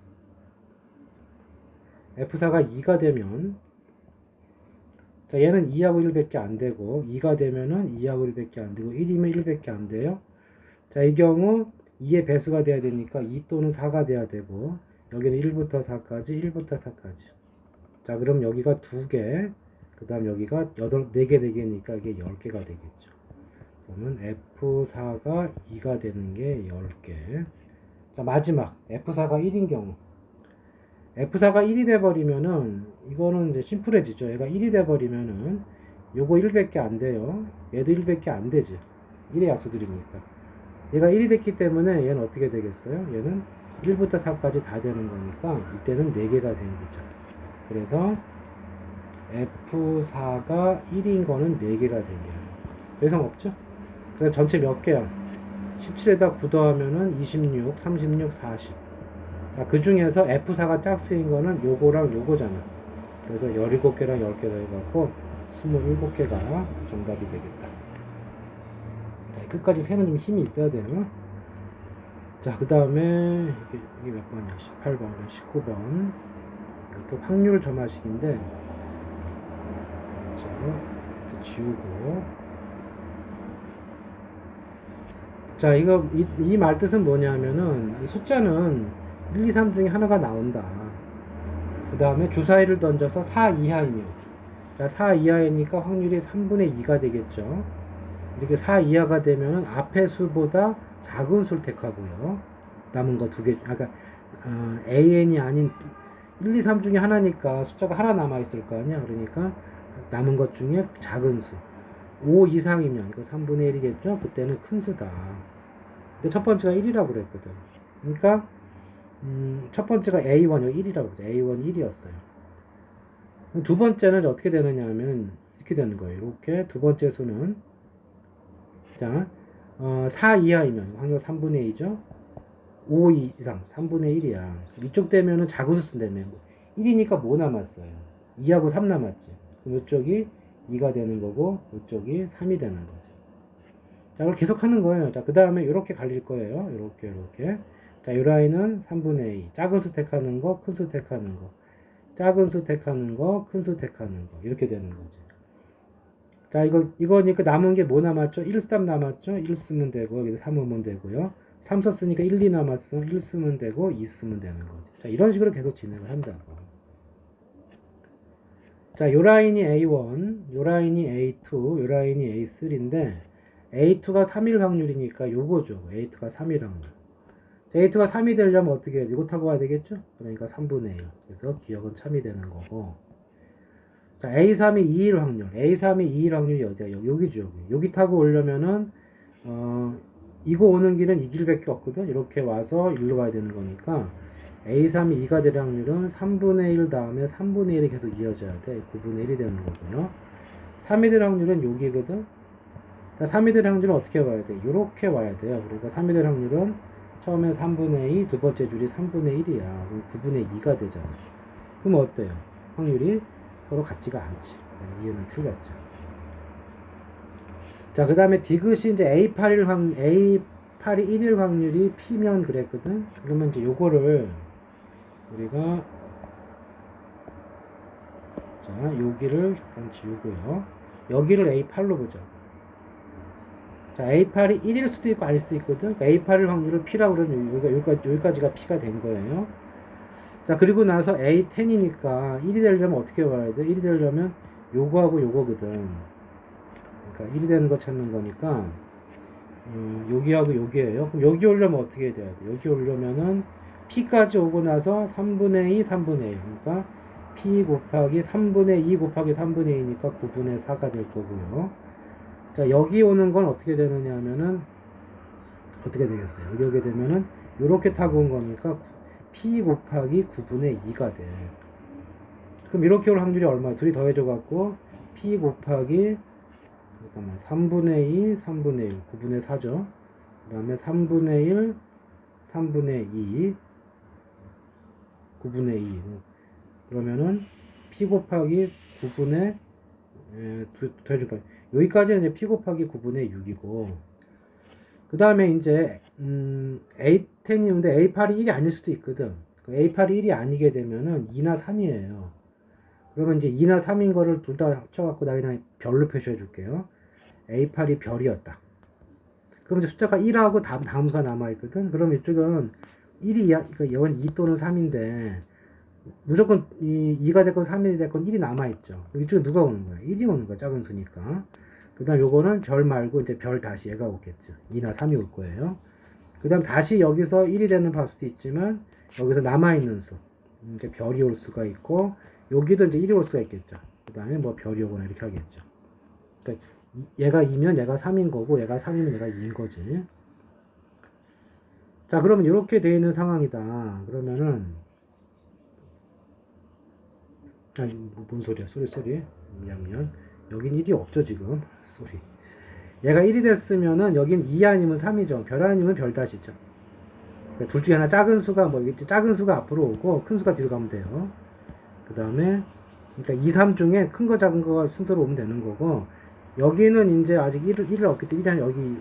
F4가 2가 되면, 자, 얘는 2하고 1밖에 안 되고, 2가 되면은 2하고 1밖에 안 되고, 1이면 1밖에 안 돼요. 자, 이 경우 2의 배수가 돼야 되니까 2 또는 4가 돼야 되고, 여기는 1부터 4까지, 1부터 4까지. 자, 그럼 여기가 2개, 그 다음 여기가 4개, 4개니까 이게 10개가 되겠죠. 그러면 F4가 2가 되는 게 10개. 자, 마지막 F4가 1인 경우, F4가 1이 돼버리면은 이거는 이제 심플해지죠. 얘가 1이 돼버리면은 요거 1밖에 안 돼요. 얘도 1밖에 안 되지. 1의 약수들이니까. 얘가 1이 됐기 때문에 얘는 어떻게 되겠어요? 얘는 1부터 4까지 다 되는 거니까 이때는 4개가 생기죠. 그래서 F4가 1인 거는 4개가 생겨요. 더 이상 없죠? 그래서 전체 몇 개야? 17에다 9 더하면은 26, 36, 40. 자, 그 중에서 F4가 짝수인 거는 요거랑 요거잖아. 그래서 17개랑 10개 더해갖고 27개가 정답이 되겠다. 자, 끝까지 세는 좀 힘이 있어야 돼요. 자, 그 다음에 이게 몇 번이야? 18번, 19번. 이것도 확률 점화식인데, 자, 이것도 지우고. 자, 이 말 뜻은 뭐냐면은, 이 숫자는 1, 2, 3 중에 하나가 나온다. 그 다음에 주사위를 던져서 4 이하이면, 자, 4 이하이니까 확률이 3분의 2가 되겠죠. 이렇게 4 이하가 되면은 앞의 수보다 작은 수를 택하고요. 남은 거 2개, 아까 AN이 아닌 1, 2, 3 중에 하나니까 숫자가 하나 남아있을 거 아니야. 그러니까 남은 것 중에 작은 수. 5 이상이면, 이거 3분의 1이겠죠? 그때는 큰 수다. 근데 첫 번째가 1이라고 그랬거든. 그러니까, 첫 번째가 A1, 여기 1이라고 그랬죠. A1 1이었어요. 두 번째는 어떻게 되느냐 하면, 이렇게 되는 거예요. 이렇게 두 번째 수는, 자, 4 이하이면, 확률 3분의 2죠? 5 이상, 3분의 1이야. 이쪽 되면은 작은 수 쓴다며. 1이니까 뭐 남았어요? 2하고 3 남았지. 그럼 이쪽이 2가 되는 거고, 이쪽이 3이 되는 거죠. 자, 그걸 계속 하는 거예요. 자, 그 다음에 이렇게 갈릴 거예요. 이렇게. 자, 이 라인은 3분의 2. 작은 수 택하는 거, 큰 수 택하는 거. 작은 수 택하는 거, 큰 수 택하는 거. 이렇게 되는 거죠. 자, 이거니까 남은 게 뭐 남았죠? 1, 3 남았죠? 1 쓰면 되고, 여기서 3 오면 되고요. 3 썼으니까 1, 2 남았어. 1 쓰면 되고, 2 쓰면 되는 거죠. 자, 이런 식으로 계속 진행을 한다고. 자, 요 라인이 A1, 요 라인이 A2, 요 라인이 A3인데, A2가 3일 확률이니까 요거죠. A2가 3일 확률. 자, A2가 3이 되려면 어떻게 해야 돼? 이거 타고 와야 되겠죠? 그러니까 3분의 1. 그래서 기억은 참이 되는 거고. 자, A3이 2일 확률. A3이 2일 확률이 어디야? 여기죠, 여기. 여기 타고 오려면은, 이거 오는 길은 이 길밖에 없거든. 이렇게 와서 일로 와야 되는 거니까 A3이 2가 될 확률은 3분의 1 다음에 3분의 1이 계속 이어져야 돼. 9분의 1이 되는 거고요. 3이 될 확률은 여기거든. 3이 될 확률은 어떻게 와야 돼? 이렇게 와야 돼요. 그러니까 3이 될 확률은 처음에 3분의 2, 두 번째 줄이 3분의 1이야. 그럼 9분의 2가 되잖아. 그럼 어때요? 확률이 서로 같지가 않지. 니은은 틀렸죠. 자, 그 다음에 디귿이 이제 A8이 1일 확률이 P면 그랬거든. 그러면 이제 요거를 우리가 자, 여기를 잠깐 지우고요. 여기를 A8로 보자. 자, A8이 1일 수도 있고 아닐 수도 있거든. 그러니까 A8일 확률을 P라고 그러면 여기까지가 P가 된 거예요. 자, 그리고 나서 A10이니까 1이 되려면 어떻게 와야 돼? 1이 되려면 요거하고 요거거든. 그러니까 1이 되는 거 찾는 거니까 여기하고 여기에요. 그럼 여기 오려면 어떻게 돼야 돼? 여기 오려면은 P까지 오고 나서 3분의 2, 3분의 1. 그러니까 P 곱하기 3분의 2 곱하기 3분의 2니까 9분의 4가 될 거고요. 자, 여기 오는 건 어떻게 되느냐 하면은 어떻게 되겠어요? 여기 오게 되면은 이렇게 타고 온 거니까 P 곱하기 9분의 2가 돼. 그럼 이렇게 올 확률이 얼마야? 둘이 더해져 갖고 P 곱하기 잠깐만 3분의 2, 3분의 1, 9분의 4죠. 그 다음에 3분의 1, 3분의 2, 9분의 2. 그러면은 P 곱하기 9분의 더해줄까? 여기까지는 이제 P 곱하기 9분의 6이고, 그 다음에 이제 A10이는데 A8이 1이 아닐 수도 있거든. A8이 1이 아니게 되면은 2나 3이에요. 그러면 이제 2나 3인 거를 둘 다 합쳐갖고 나 그냥 별로 표시해 줄게요. A8이 별이었다. 그럼 이제 숫자가 1하고 다음 수가 남아있거든. 그럼 이쪽은 1이, 그러니까 이건 2 또는 3인데, 무조건 2가 됐건 3이 됐건 1이 남아있죠. 이쪽에 누가 오는 거야? 1이 오는 거야. 작은 수니까. 그 다음 요거는 별 말고 이제 별 다시 얘가 오겠죠. 2나 3이 올 거예요. 그 다음 다시 여기서 1이 되는 수도 있지만, 여기서 남아있는 수. 이제 별이 올 수가 있고, 여기도 이제 1이 올 수가 있겠죠. 그 다음에 뭐 별이 오거나 이렇게 하겠죠. 그러니까 얘가 2면 얘가 3인 거고, 얘가 3이면 얘가 2인 거지. 자, 그러면 이렇게 되어 있는 상황이다. 그러면은, 아니, 뭔 소리야? 소리. 미안. 여긴 1이 없죠, 지금. 소리. 얘가 1이 됐으면은, 여긴 2 아니면 3이죠. 별 아니면 별 다시죠. 그러니까 둘 중에 하나 작은 수가, 작은 수가 앞으로 오고, 큰 수가 뒤로 가면 돼요. 그 다음에, 그러니까 2, 3 중에 큰 거, 작은 거 순서로 오면 되는 거고, 여기는 이제 아직 1을 없기 때문에, 여기,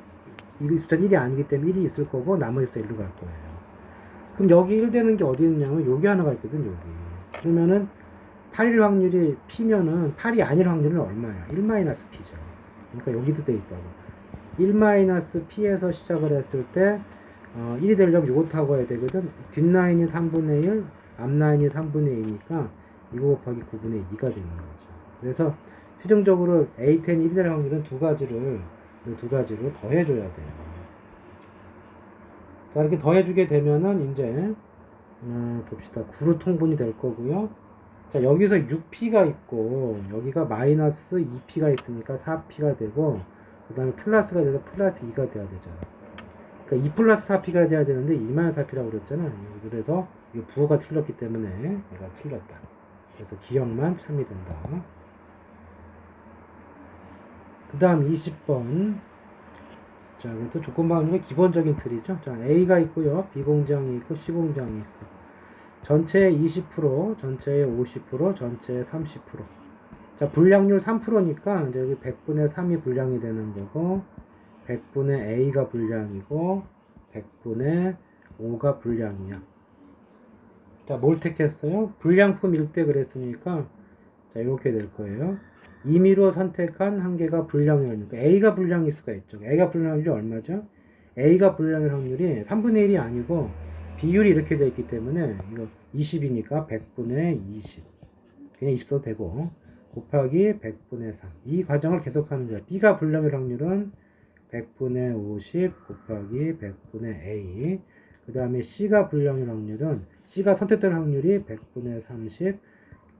이 숫자는 1이 아니기 때문에 1이 있을 거고, 나머지 숫자 1로 갈 거예요. 그럼 여기 1 되는 게 어디 있냐면, 여기 하나가 있거든, 여기. 그러면은, 8일 확률이 P면은 8이 아닐 확률은 얼마야? 1-P죠. 그러니까 여기도 돼 있다고. 1-P에서 시작을 했을 때 1이 되려면 요거 타고 해야 되거든. 뒷라인이 3분의 1, 앞라인이 3분의 2니까 이거 곱하기 9분의 2가 되는 거죠. 그래서 최종적으로 A10 1이 될 확률은 두 가지를 더해줘야 돼요. 자, 이렇게 더해주게 되면은 이제 봅시다. 9로 통분이 될 거고요. 자, 여기서 6P가 있고 여기가 마이너스 2P가 있으니까 4P가 되고, 그 다음에 플러스가 돼서 플러스 2가 돼야 되잖아. 그러니까 2 플러스 4P가 돼야 되는데 2 마이너스 4P라고 그랬잖아. 그래서 이 부호가 틀렸기 때문에 얘가 틀렸다. 그래서 기억만 참이 된다. 그 다음 20번. 자, 이것도 조건반응의 기본적인 틀이죠. 자, A가 있고요. B 공장이 있고 C 공장이 있어. 전체의 20%, 전체의 50%, 전체의 30%. 자, 불량률 3%니까 이제 여기 100분의 3이 불량이 되는 거고, 100분의 A가 불량이고, 100분의 5가 불량이야. 자, 뭘 택했어요? 불량품일 때 그랬으니까, 자, 이렇게 될 거예요. 임의로 선택한 한 개가 불량이니까 A가 불량일 수가 있죠. A가 불량률이 얼마죠? A가 불량일 확률이 3분의 1이 아니고 비율이 이렇게 되어 있기 때문에 이거 20이니까 100분의 20 그냥 20 써도 되고, 곱하기 100분의 3. 이 과정을 계속하는 거야. B가 불량일 확률은 100분의 50 곱하기 100분의 A. 그 다음에 C가 불량일 확률은, C가 선택될 확률이 100분의 30,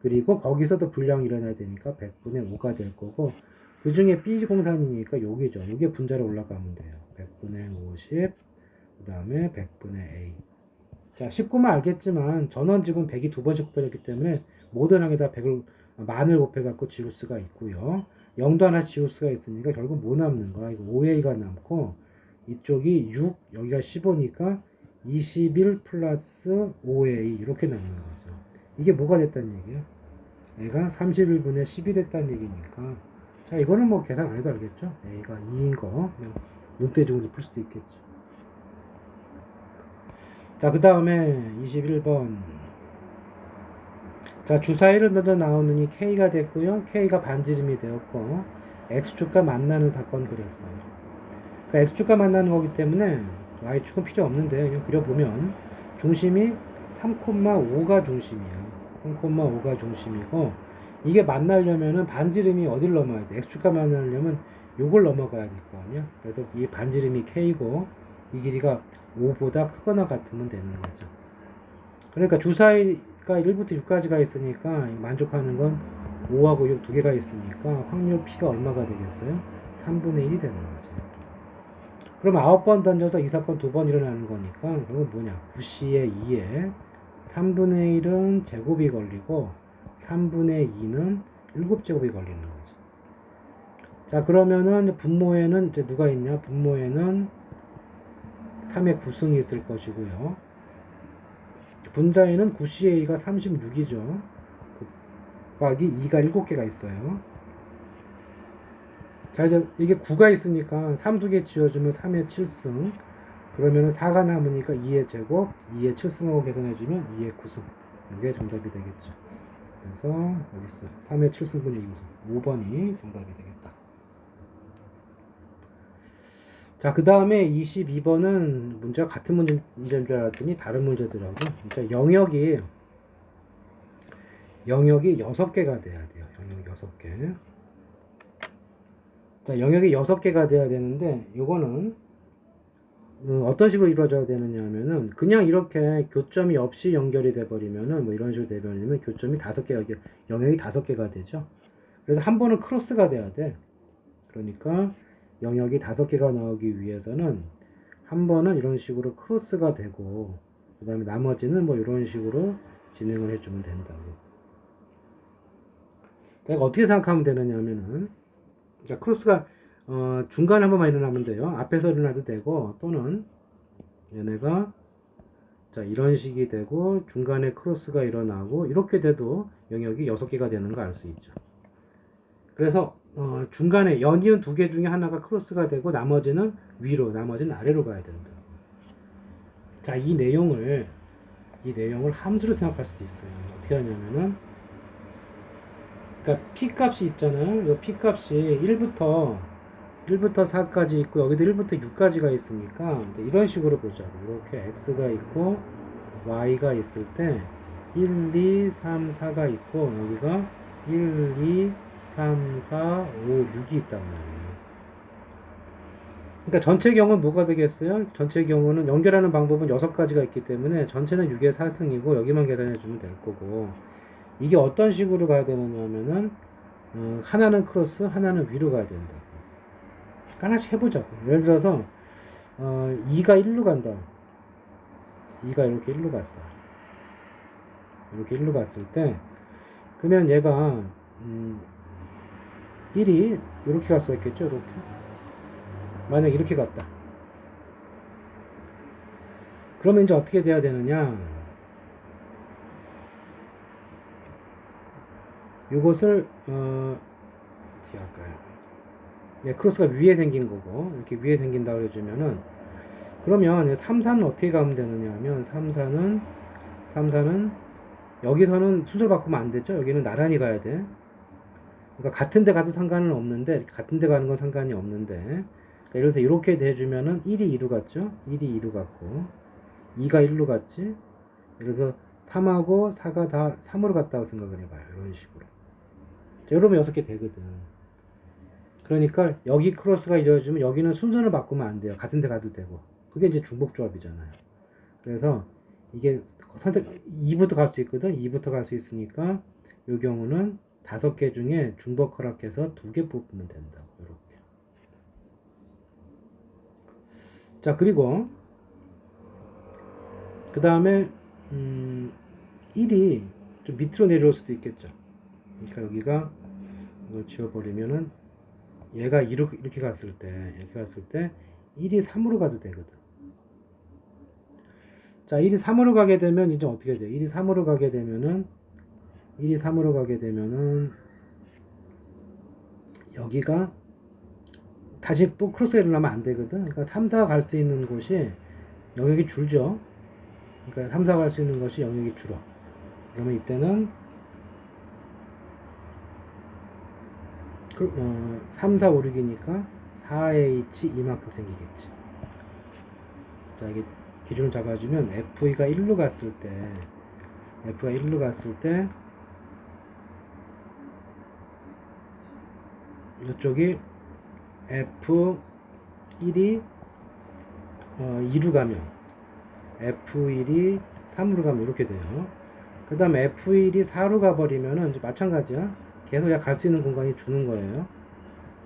그리고 거기서도 불량이 일어나야 되니까 100분의 5가 될 거고, 그 중에 B 공산이니까 여기죠. 이게 분자로 올라가면 돼요. 100분의 50, 그 다음에 100분의 A. 자, 19만 알겠지만 전원지금 100이 두 번씩 곱해졌기 때문에 모든 항에다 100을 만을 곱해갖고 지울 수가 있고요. 0도 하나 지울 수가 있으니까 결국 뭐 남는 거야? 이거 5A가 남고 이쪽이 6, 여기가 15니까 21 플러스 5A 이렇게 남는 거죠. 이게 뭐가 됐다는 얘기야? 얘가 31분의 10이 됐다는 얘기니까 자 이거는 뭐 계산 안 해도 알겠죠? A가 2인 거 그냥 눈대중으로 풀 수도 있겠죠. 자, 그 다음에 21번. 자, 주사위를 넣어 나오느니 K가 됐고요. K가 반지름이 되었고, X축과 만나는 사건 그렸어요. 그러니까 X축과 만나는 거기 때문에 Y축은 필요 없는데, 그냥 그려보면, 중심이 3,5가 중심이야. 3,5가 중심이고, 이게 만나려면은 반지름이 어디를 넘어야 돼? X축과 만나려면 요걸 넘어가야 될 거 아니야? 그래서 이 반지름이 K고, 이 길이가 5보다 크거나 같으면 되는 거죠. 그러니까 주사위가 1부터 6까지가 있으니까 만족하는 건 5하고 6 두 개가 있으니까 확률 P가 얼마가 되겠어요? 3분의 1이 되는 거죠. 그럼 9번 던져서 이 사건 2번 일어나는 거니까 그건 뭐냐? 9C에 2에 3분의 1은 제곱이 걸리고 3분의 2는 7제곱이 걸리는 거죠. 자, 그러면은 분모에는 이제 누가 있냐? 분모에는 3의 9승이 있을 것이고요. 분자에는 9CA가 36이죠. 곱하기 2가 7개가 있어요. 자, 이제 이게 9가 있으니까 3 두 개 지워주면 3의 7승. 그러면은 4가 남으니까 2의 제곱, 2의 7승하고 계산해주면 2의 9승. 이게 정답이 되겠죠. 그래서 어디 있어? 3의 7승분의 2승. 5번이 정답이 되겠다. 자, 그 다음에 22번은 문제가 같은 문제인 줄 알았더니 다른 문제더라고. 그러니까 영역이 6개가 돼야 돼요. 영역 6개. 자, 영역이 6개가 돼야 되는데, 요거는 어떤 식으로 이루어져야 되느냐 하면은, 그냥 이렇게 교점이 없이 연결이 돼버리면은, 뭐 이런 식으로 돼버리면 교점이 5개가, 영역이 5개가 되죠. 그래서 한 번은 크로스가 돼야 돼. 그러니까, 영역이 5개가 나오기 위해서는 한 번은 이런 식으로 크로스가 되고 그 다음에 나머지는 뭐 이런 식으로 진행을 해주면 된다고. 그러니까 어떻게 생각하면 되느냐 하면은 자, 크로스가 중간에 한 번만 일어나면 돼요. 앞에서 일어나도 되고 또는 얘네가 자 이런 식이 되고 중간에 크로스가 일어나고 이렇게 돼도 영역이 6개가 되는 걸 알 수 있죠. 그래서 중간에 연이은 2개 중에 하나가 크로스가 되고 나머지는 위로, 나머지는 아래로 가야 된다. 자, 이 내용을 함수로 생각할 수도 있어요. 어떻게 하냐면은 그러니까 P 값이 있잖아요. 이 P 값이 1부터 4까지 있고 여기도 1부터 6까지가 있으니까 이제 이런 식으로 보자고. 이렇게 X가 있고 Y가 있을 때 1, 2, 3, 4가 있고 여기가 1, 2, 3, 4, 5, 6이 있단 말이에요. 그러니까 전체 경우는 뭐가 되겠어요? 전체 경우는 연결하는 방법은 6가지가 있기 때문에 전체는 6의 4승이고 여기만 계산해주면 될 거고 이게 어떤 식으로 가야 되느냐 하면은 하나는 크로스, 하나는 위로 가야 된다. 하나씩 해보자고. 예를 들어서 2가 1로 간다. 2가 이렇게 1로 갔어. 이렇게 1로 갔을 때 그러면 얘가 1이 이렇게 갈 수 있겠죠? 이렇게. 만약 이렇게 갔다. 그러면 이제 어떻게 돼야 되느냐? 이것을 어떻게 할까요? 네, 크로스가 위에 생긴 거고 이렇게 위에 생긴다고 해주면은 그러면 3, 4는 어떻게 가면 되느냐 하면 3, 4는 여기서는 순서를 바꾸면 안 되죠? 여기는 나란히 가야 돼. 그러니까 같은 데 가도 상관은 없는데 같은 데 가는 건 상관이 없는데 그러니까 예를 들어서 이렇게 대주면은 1이 2로 갔죠? 1이 2로 갔고 2가 1로 갔지? 예를 들어서 3하고 4가 다 3으로 갔다고 생각을 해봐요. 이런 식으로. 자, 이러면 6개 되거든. 그러니까 여기 크로스가 이루어지면 여기는 순서를 바꾸면 안 돼요. 같은 데 가도 되고. 그게 이제 중복조합이잖아요. 그래서 이게 선택 2부터 갈 수 있거든. 2부터 갈 수 있으니까 이 경우는 5개 중에 중복 허락해서 2개 뽑으면 된다고. 이렇게. 자, 그리고 그 다음에 1이 좀 밑으로 내려올 수도 있겠죠. 그러니까 여기가 이걸 지워버리면은 얘가 이렇게 갔을 때 1이 3으로 가도 되거든. 자, 1이 3으로 가게 되면 이제 어떻게 돼? 1이 3으로 가게 되면은 여기가 다시 또 크로스를 하면 안 되거든. 그러니까 3, 4가 갈 수 있는 곳이 영역이 줄죠. 그러니까 3, 4가 갈 수 있는 것이 영역이 줄어. 그러면 이때는 3, 4, 5, 6이니까 4H 이만큼 생기겠지. 자, 이게 기준을 잡아주면 FE가 1로 갔을 때 이쪽이 F1이 2로 가면 F1이 3으로 가면 이렇게 돼요. 그 다음에 F1이 4로 가버리면은 이제 마찬가지야. 계속 갈 수 있는 공간이 주는 거예요.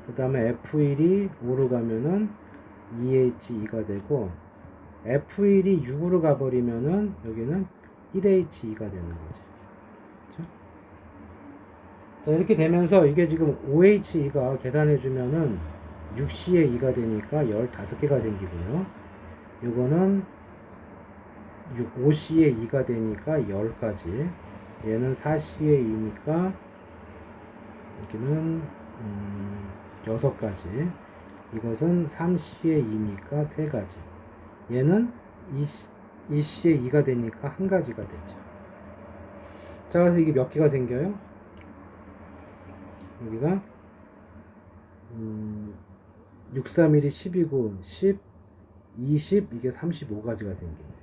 그 다음에 F1이 5로 가면은 2H2가 되고, F1이 6으로 가버리면은 여기는 1H2가 되는 거지. 그렇죠? 자, 이렇게 되면서 이게 지금 5H2가 계산해주면은 6C에 2가 되니까 15개가 생기고요. 요거는 5C에 2가 되니까 10가지. 얘는 4C에 2니까 여기는 6가지. 이것은 3C에 2니까 3가지. 얘는 2C에 2가 되니까 1가지가 되죠. 자, 그래서 이게 몇 개가 생겨요? 여기가 6, 3, 1이 10이고 10, 20, 이게 35가지가 생기네요.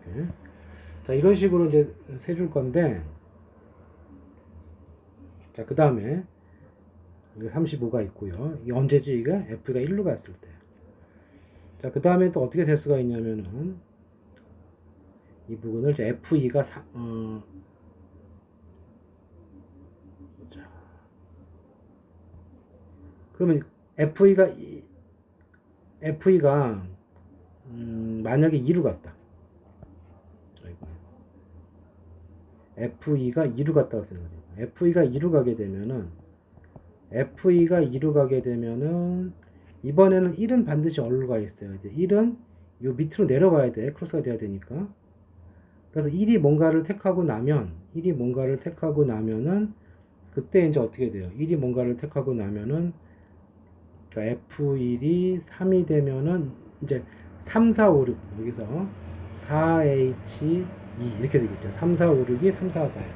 이렇게. 자, 이런 식으로 이제 세줄 건데, 자, 그 다음에 이게 35가 있고요. 이게 언제지? 이게 F가 1로 갔을 때. 자, 그 다음에 또 어떻게 될 수가 있냐면은 이 부분을 F2가 자, 그러면 F2가 만약에 2로 갔다. F2가 2로 갔다고 생각해요. F2가 2로 가게 되면은 이번에는 1은 반드시 어디로 가 있어요. 이제 1은 요 밑으로 내려가야 돼. 크로스가 돼야 되니까. 그래서 1이 뭔가를 택하고 나면은 그때 이제 어떻게 돼요? 1이 뭔가를 택하고 나면은 그러니까 F1이 3이 되면은 이제 3, 4, 5, 6 여기서 4H2 이렇게 되겠죠. 3, 4, 5, 6이 3, 4가 가야 돼.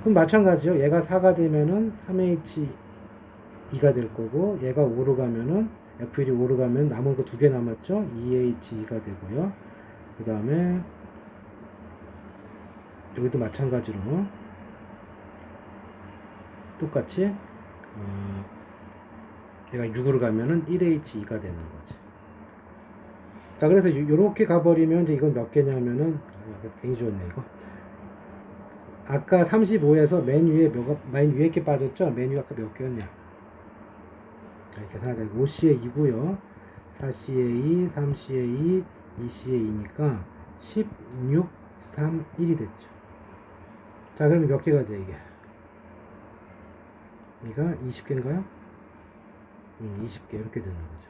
그럼 마찬가지요. 얘가 4가 되면은 3H2가 될 거고, 얘가 5로 가면은 F1이 5로 가면 남은 거 2개 남았죠. 2H2가 되고요. 그 다음에 여기도 마찬가지로 똑같이 얘가 6으로 가면은 1H2가 되는 거지. 자, 그래서 이렇게 가버리면 이제 이건 몇 개냐면은 괜히 좋네 이거. 아까 35에서 맨 위에 게 빠졌죠? 맨 위에 아까 몇 개였냐? 자, 계산하자. 5C에 2고요. 4C에 2, 3C에 2, 2C에 2니까 16, 3, 1이 됐죠. 자, 그러면 몇 개가 돼 이게? 이가 20개인가요? 20개 이렇게 되는 거죠.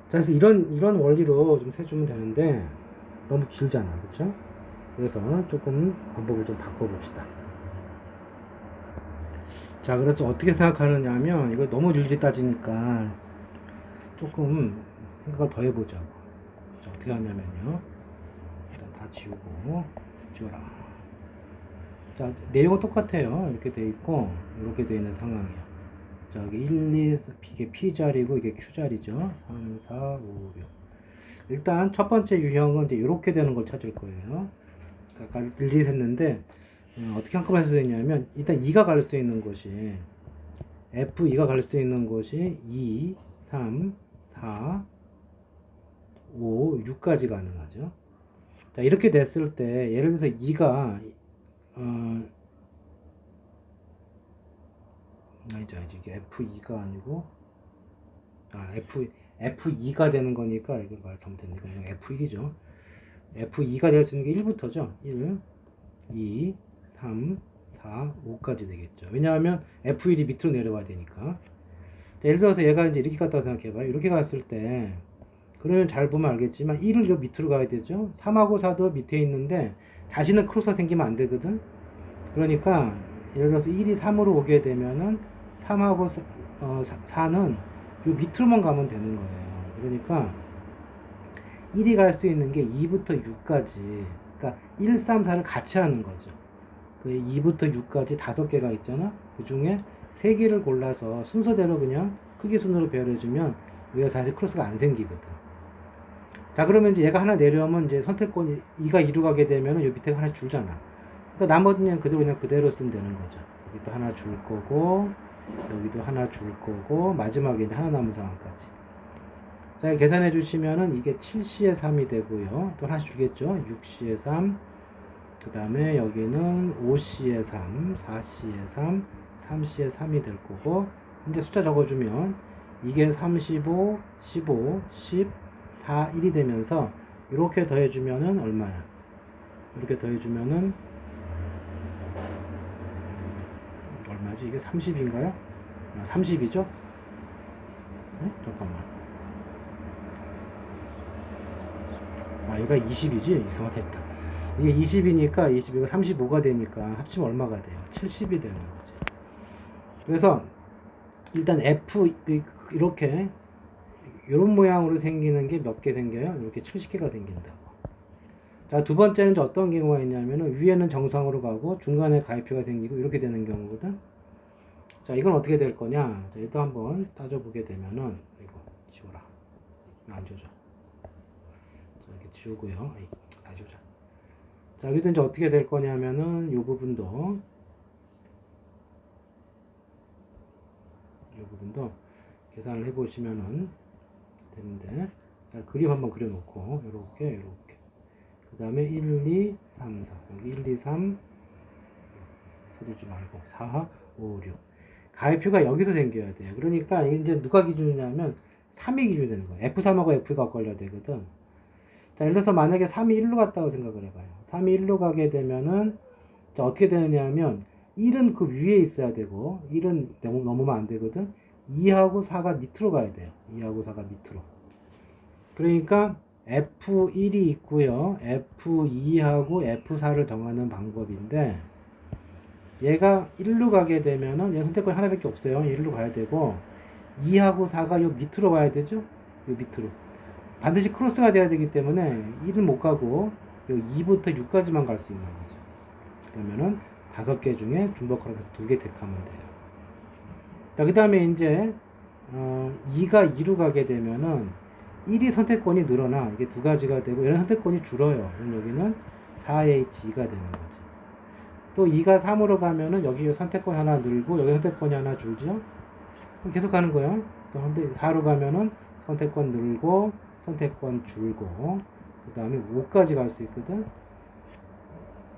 자, 그래서 이런 원리로 좀 세주면 되는데 너무 길잖아, 그렇죠? 그래서 조금 방법을 좀 바꿔봅시다. 자, 그래서 어떻게 생각하느냐 하면 이거 너무 일일이 따지니까 조금 생각을 더 해보자고. 자, 어떻게 하냐면요. 일단 다 지우고 지워라. 자, 내용은 똑같아요. 이렇게 돼 있고 이렇게 돼 있는 상황이야. 자, 여기 1, 2, 이게 P자리고 이게 Q자리죠. 3, 4, 5, 6. 일단 첫 번째 유형은 이제 이렇게 되는 걸 찾을 거예요. 아까 1, 2 셌는데 어떻게 한꺼번에 해서 되냐면 일단 2가 갈 수 있는 곳이 F2가 갈 수 있는 곳이 2, 3, 4, 5, 6까지 가능하죠. 자, 이렇게 됐을 때 예를 들어서 2가 아니죠. 이게 F2가 아니고, F2가 되는 거니까, 이거 말 잘못했네. 그냥 F1이죠. F2가 될 수 있는 게 1부터죠. 1, 2, 3, 4, 5까지 되겠죠. 왜냐하면 F1이 밑으로 내려와야 되니까. 예를 들어서 얘가 이제 이렇게 갔다고 생각해봐요. 이렇게 갔을 때, 그러면 잘 보면 알겠지만 1을 요 밑으로 가야 되죠. 3하고 4도 밑에 있는데 다시는 크로스가 생기면 안 되거든. 그러니까 예를 들어서 1이 3으로 오게 되면은 3하고 4는 요 밑으로만 가면 되는 거예요. 그러니까 1이 갈 수 있는 게 2부터 6까지, 그러니까 1, 3, 4를 같이 하는 거죠. 그 2부터 6까지 5개가 있잖아. 그 중에 3개를 골라서 순서대로 그냥 크기 순으로 배열해주면 여기가 사실 크로스가 안 생기거든. 자, 그러면 이제 얘가 하나 내려오면 이제 선택권이 2가 2로 가게 되면 요 밑에가 하나 줄잖아. 그러니까 나머지는 그냥 그대로 쓰면 되는 거죠. 여기도 하나 줄 거고, 여기도 하나 줄 거고, 마지막에 이제 하나 남은 상황까지. 자, 계산해 주시면은 이게 7C의 3이 되고요. 또 하나씩 줄겠죠. 6C의 3, 그 다음에 여기는 5C의 3, 4C의 3, 3C의 3이 될 거고, 이제 숫자 적어주면 이게 35, 15, 10, 4, 1이 되면서 이렇게 더해주면은 얼마야? 이렇게 더해주면은 얼마지? 이게 30인가요? 30이죠? 잠깐만. 여기가 20이지? 이상하다. 이게 20이니까 20이가 35가 되니까 합치면 얼마가 돼요? 70이 되는 거지. 그래서 일단 F 이렇게 이런 모양으로 생기는 게 몇 개 생겨요? 이렇게 70개가 생긴다고. 자, 두 번째는 이제 어떤 경우가 있냐면은 위에는 정상으로 가고 중간에 가위표가 생기고 이렇게 되는 경우거든. 자, 이건 어떻게 될 거냐? 자, 얘도 한번 따져보게 되면은 이거 지워라. 안 지워져. 자, 이렇게 지우고요. 다시 오자. 자, 여기도 이제 어떻게 될 거냐면은 이 부분도 계산을 해보시면은 되는데, 자, 그림 한번 그려놓고 이렇게 그 다음에 1, 2, 3, 4 여기 1, 2, 3 서두지 말고 4, 5, 6 가위표가 여기서 생겨야 돼요. 그러니까 이제 누가 기준이냐면 3이 기준이 되는 거예요. F3하고 F가 걸려야 되거든. 자, 예를 들어서 만약에 3이 1로 갔다고 생각을 해봐요. 3이 1로 가게 되면은 자, 어떻게 되느냐 하면 1은 그 위에 있어야 되고 1은 넘으면 안 되거든. 2하고 4가 밑으로 가야 돼요. 2하고 4가 밑으로. 그러니까 F1이 있고요. F2하고 F4를 정하는 방법인데 얘가 1로 가게 되면은 얘 선택권이 하나밖에 없어요. 1로 가야 되고 2하고 4가 요 밑으로 가야 되죠. 요 밑으로. 반드시 크로스가 돼야 되기 때문에 1은 못 가고 요 2부터 6까지만 갈 수 있는 거죠. 그러면은 5개 중에 중복하라고 해서 2개 택하면 돼요. 자, 그 다음에 이제 2가 2로 가게 되면은 1이 선택권이 늘어나 이게 두 가지가 되고 이런 선택권이 줄어요. 그럼 여기는 4H2가 되는 거죠. 또 2가 3으로 가면은 여기 선택권 하나 늘고 여기 선택권이 하나 줄죠. 그럼 계속 가는 거예요. 또 4로 가면은 선택권 늘고 선택권 줄고 그 다음에 5까지 갈 수 있거든.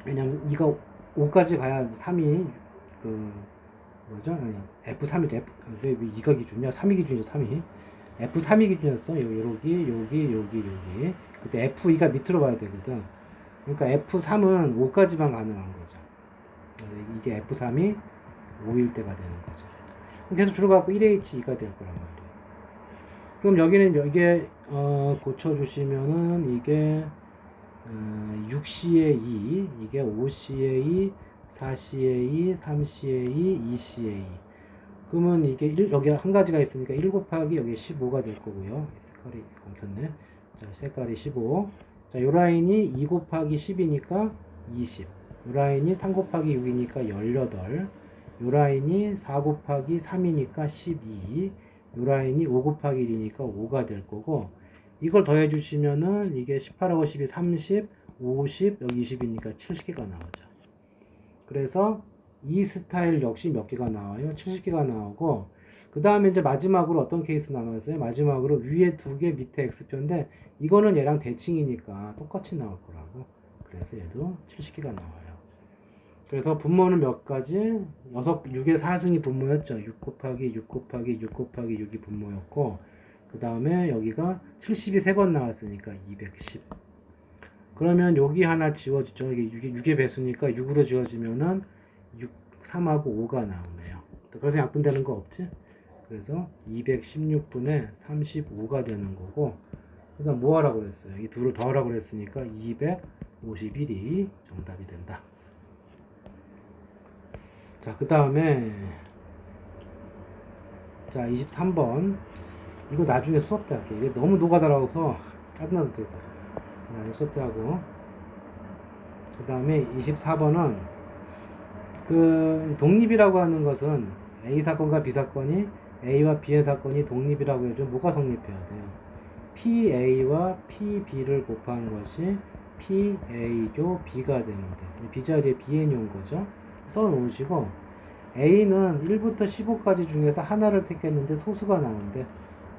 왜냐면 2가 5까지 가야 3이 그 뭐죠? F3이죠. 왜 2가 기준이야? 3이 기준이죠. 3이. F3이 기준이었어. 여기. 그때 F2가 밑으로 가야 되거든. 그러니까 F3은 5까지만 가능한 거죠. 이게 F3이 5일 때가 되는 거죠. 계속 줄어갖고 1H2가 될 거란 말이에요. 그럼 여기는 이게 고쳐주시면은 이게 6C의 2, 이게 5C의 2, 4C의 2, 3C의 2, 2C의 2. 그러면 이게 여기 한 가지가 있으니까 1 곱하기 여기 15가 될 거고요. 색깔이 엉켰네. 자, 색깔이 15. 자, 요 라인이 2 곱하기 10이니까 20. 요 라인이 3 곱하기 6이니까 18. 요 라인이 4 곱하기 3이니까 12. 요 라인이 5 곱하기 1이니까 5가 될 거고, 이걸 더해 주시면은 이게 18하고 12, 30, 50, 여기 20이니까 70개가 나오죠. 그래서 이 스타일 역시 몇 개가 나와요? 70개가 나오고, 그 다음에 이제 마지막으로 어떤 케이스 남았어요? 마지막으로 위에 2개, 밑에 X표인데, 이거는 얘랑 대칭이니까 똑같이 나올 거라고. 그래서 얘도 70개가 나와요. 그래서 분모는 몇 가지? 6의 4승이 분모였죠. 6 곱하기 6 곱하기 6 곱하기 6이 분모였고, 그 다음에 여기가 70이 3번 나왔으니까 210. 그러면 여기 하나 지워지죠. 이게 6의 배수니까 6으로 지워지면은 6, 3하고 5가 나오네요. 그래서 약분되는 거 없지? 그래서 216분의 35가 되는 거고, 그 다음 뭐 하라고 그랬어요? 이 둘을 더하라고 그랬으니까 251이 정답이 된다. 자, 그 다음에 자 23번 이거 나중에 수업 때 할게. 이게 너무 노가다라서 짜증나서 됐어. 나중에 수업 때 하고, 그 다음에 24번은 그 독립이라고 하는 것은 A 사건과 B 사건이 A와 B의 사건이 독립이라고 해도 뭐가 성립해야 돼요? PA와 PB를 곱한 것이 PA교 B가 되는데 B 자리에 BN이 온 거죠. 써놓으시고 A는 1부터 15까지 중에서 하나를 택했는데 소수가 나오는데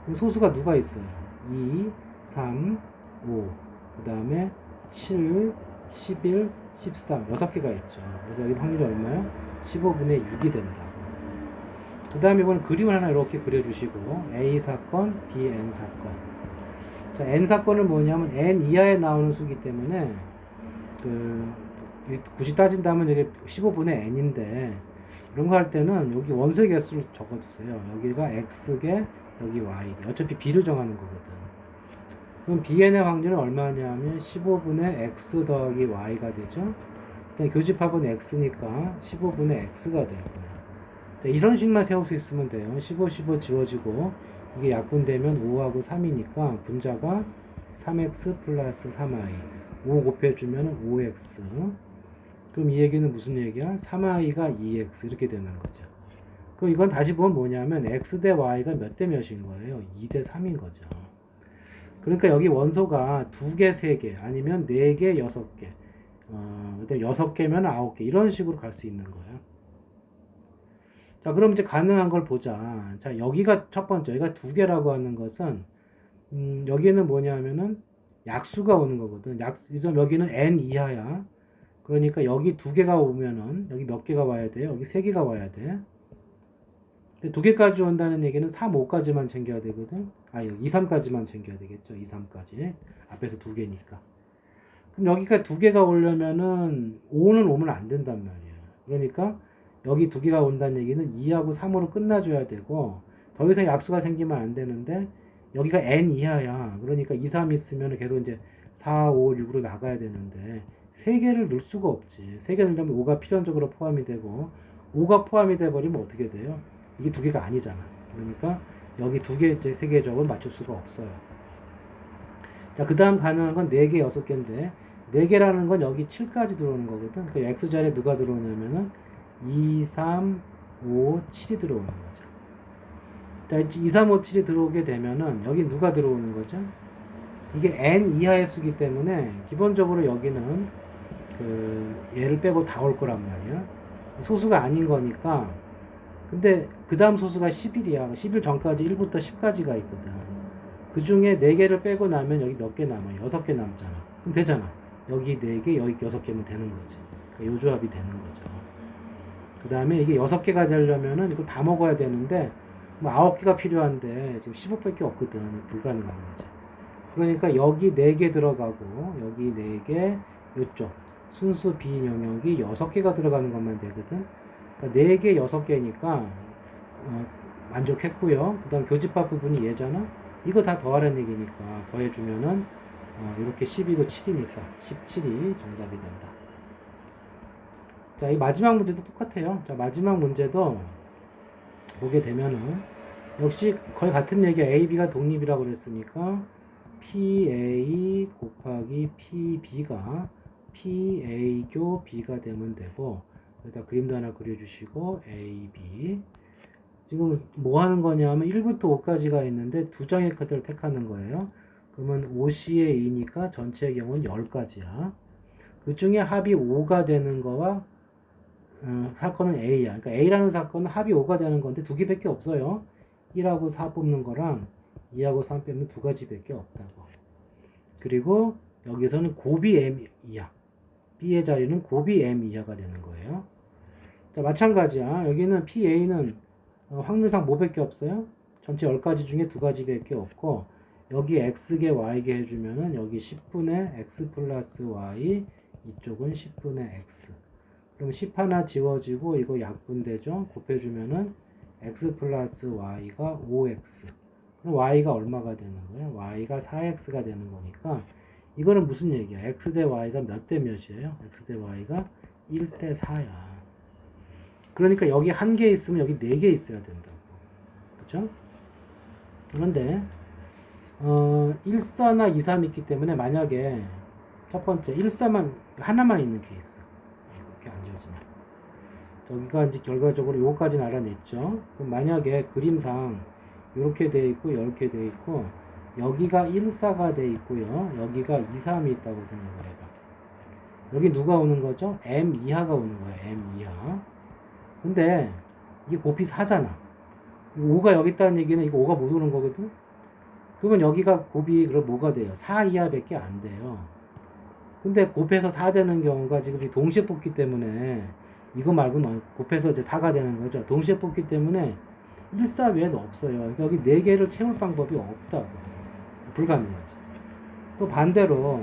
그럼 소수가 누가 있어요? 2, 3, 5, 그 다음에 7, 11, 13 6개가 있죠. 그래서 여기 확률이 얼마요? 15분의 6이 된다고. 그 다음에 이번에 그림을 하나 이렇게 그려주시고 A 사건, B, N 사건. 자, N 사건은 뭐냐면 N 이하에 나오는 수기 때문에 굳이 따진다면 이게 15분의 N인데 이런 거 할 때는 여기 원소의 개수를 적어두세요. 여기가 X개, 여기 Y개. 어차피 B를 정하는 거거든. 그럼 BN의 확률은 얼마냐면 15분의 X 더하기 Y가 되죠. 교집합은 X니까 15분의 X가 될 거예요. 자, 이런 식만 세울 수 있으면 돼요. 15, 15 지워지고 이게 약분되면 5하고 3이니까 분자가 3X 플러스 3Y 5 곱해주면 5X. 그럼 이 얘기는 무슨 얘기야? 3I가 2X 이렇게 되는 거죠. 그럼 이건 다시 보면 뭐냐면 X 대 Y가 몇 대 몇인 거예요? 2 대 3인 거죠. 그러니까 여기 원소가 2개, 3개 아니면 4개, 6개 6개면 9개 이런 식으로 갈 수 있는 거예요. 자, 그럼 이제 가능한 걸 보자. 자, 여기가 첫 번째, 여기가 2개라고 하는 것은 여기는 뭐냐면은 약수가 오는 거거든. 여기는 n 이하야. 그러니까 여기 2개가 오면은 여기 몇 개가 와야 돼요? 여기 3개가 와야 돼. 근데 2개까지 온다는 얘기는 3, 5까지만 챙겨야 되거든. 2, 3까지만 챙겨야 되겠죠. 2, 3까지. 앞에서 2개니까. 그럼 여기가 2개가 오려면은 5는 오면 안 된단 말이야. 그러니까 여기 2개가 온다는 얘기는 2하고 3으로 끝나줘야 되고 더 이상 약수가 생기면 안 되는데 여기가 n 이하야. 그러니까 2, 3 있으면 계속 이제 4, 5, 6으로 나가야 되는데 3개를 넣을 수가 없지. 3개 넣으면 5가 필연적으로 포함이 되고 5가 포함이 돼버리면 어떻게 돼요? 이게 2개가 아니잖아. 그러니까 여기 2개, 3개 적을 맞출 수가 없어요. 자, 그 다음 가능한 건 4개, 6개인데 4개라는 건 여기 7까지 들어오는 거거든. 그 X자리에 누가 들어오냐면은 2, 3, 5, 7이 들어오는 거죠. 자, 2, 3, 5, 7이 들어오게 되면은 여기 누가 들어오는 거죠? 이게 n 이하의 수기 때문에 기본적으로 여기는 얘를 빼고 다 올 거란 말이야. 소수가 아닌 거니까. 근데 그 다음 소수가 11이야. 11 전까지 1부터 10까지가 있거든. 그 중에 4개를 빼고 나면 여기 몇 개 남아요? 6개 남잖아. 그럼 되잖아. 여기 4개, 여기 6개면 되는 거지. 그러니까 요 조합이 되는 거죠. 그 다음에 이게 6개가 되려면은 이걸 다 먹어야 되는데, 뭐 9개가 필요한데, 지금 15밖에 없거든. 불가능한 거지. 그러니까 여기 4개 들어가고, 여기 4개, 요쪽. 순수 B 영역이 6개가 들어가는 것만 되거든. 그러니까 4개, 6개니까, 만족했고요. 그 다음 교집합 부분이 얘잖아. 이거 다 더하라는 얘기니까, 더해주면은, 이렇게 10이고 7이니까, 17이 정답이 된다. 자, 이 마지막 문제도 똑같아요. 자, 마지막 문제도 보게 되면은 역시 거의 같은 얘기야. A, B가 독립이라고 그랬으니까 PA 곱하기 PB가 PA교 B가 되면 되고 여기다 그림도 하나 그려주시고 A, B 지금 뭐 하는 거냐면 1부터 5까지가 있는데 두 장의 카드를 택하는 거예요. 그러면 5C의 2니까 전체의 경우는 10가지야. 그 중에 합이 5가 되는 거와 사건은 A야. 그러니까 A라는 사건은 합이 5가 되는 건데 2개밖에 없어요. 1하고 4 뽑는 거랑 2하고 3 빼면 2가지밖에 없다고. 그리고 여기서는 곱이 M이야. B의 자리는 곱이 M 이하가 되는 거예요. 자, 마찬가지야. 여기는 PA는 확률상 뭐밖에 없어요? 전체 10가지 중에 2가지밖에 없고, 여기 X개 Y개 해주면은 여기 10분의 X 플러스 Y, 이쪽은 10분의 X. 그럼 10 하나 지워지고 이거 약분되죠? 곱해주면은 X 플러스 Y가 5X. 그럼 Y가 얼마가 되는 거예요? Y가 4X가 되는 거니까 이거는 무슨 얘기야? X 대 Y가 몇 대 몇이에요? X 대 Y가 1대 4야. 그러니까 여기 한 개 있으면 여기 4개 있어야 된다고. 그렇죠? 그런데 1사나 2, 3 있기 때문에 만약에 첫 번째 1사만 하나만 있는 케이스. 이렇게 안 지워지냐. 여기가 이제 결과적으로 요거까지는 알아냈죠. 그럼 만약에 그림상 이렇게 돼 있고 이렇게 돼 있고 여기가 1사가 돼 있고요. 여기가 2, 3이 있다고 생각을 해봐. 여기 누가 오는 거죠? M 이하가 오는 거예요. M 이하. 근데 이게 곱이 4잖아. 5가 여기 있다는 얘기는 이거 5가 못 오는 거거든. 그러면 여기가 곱이 그럼 뭐가 돼요? 4 이하밖에 안 돼요. 근데 곱해서 4 되는 경우가 지금 동시에 뽑기 때문에 이거 말고는 곱해서 이제 4가 되는 거죠. 동시에 뽑기 때문에 1사 외에는 없어요. 그러니까 여기 4개를 채울 방법이 없다고. 불가능하지. 또 반대로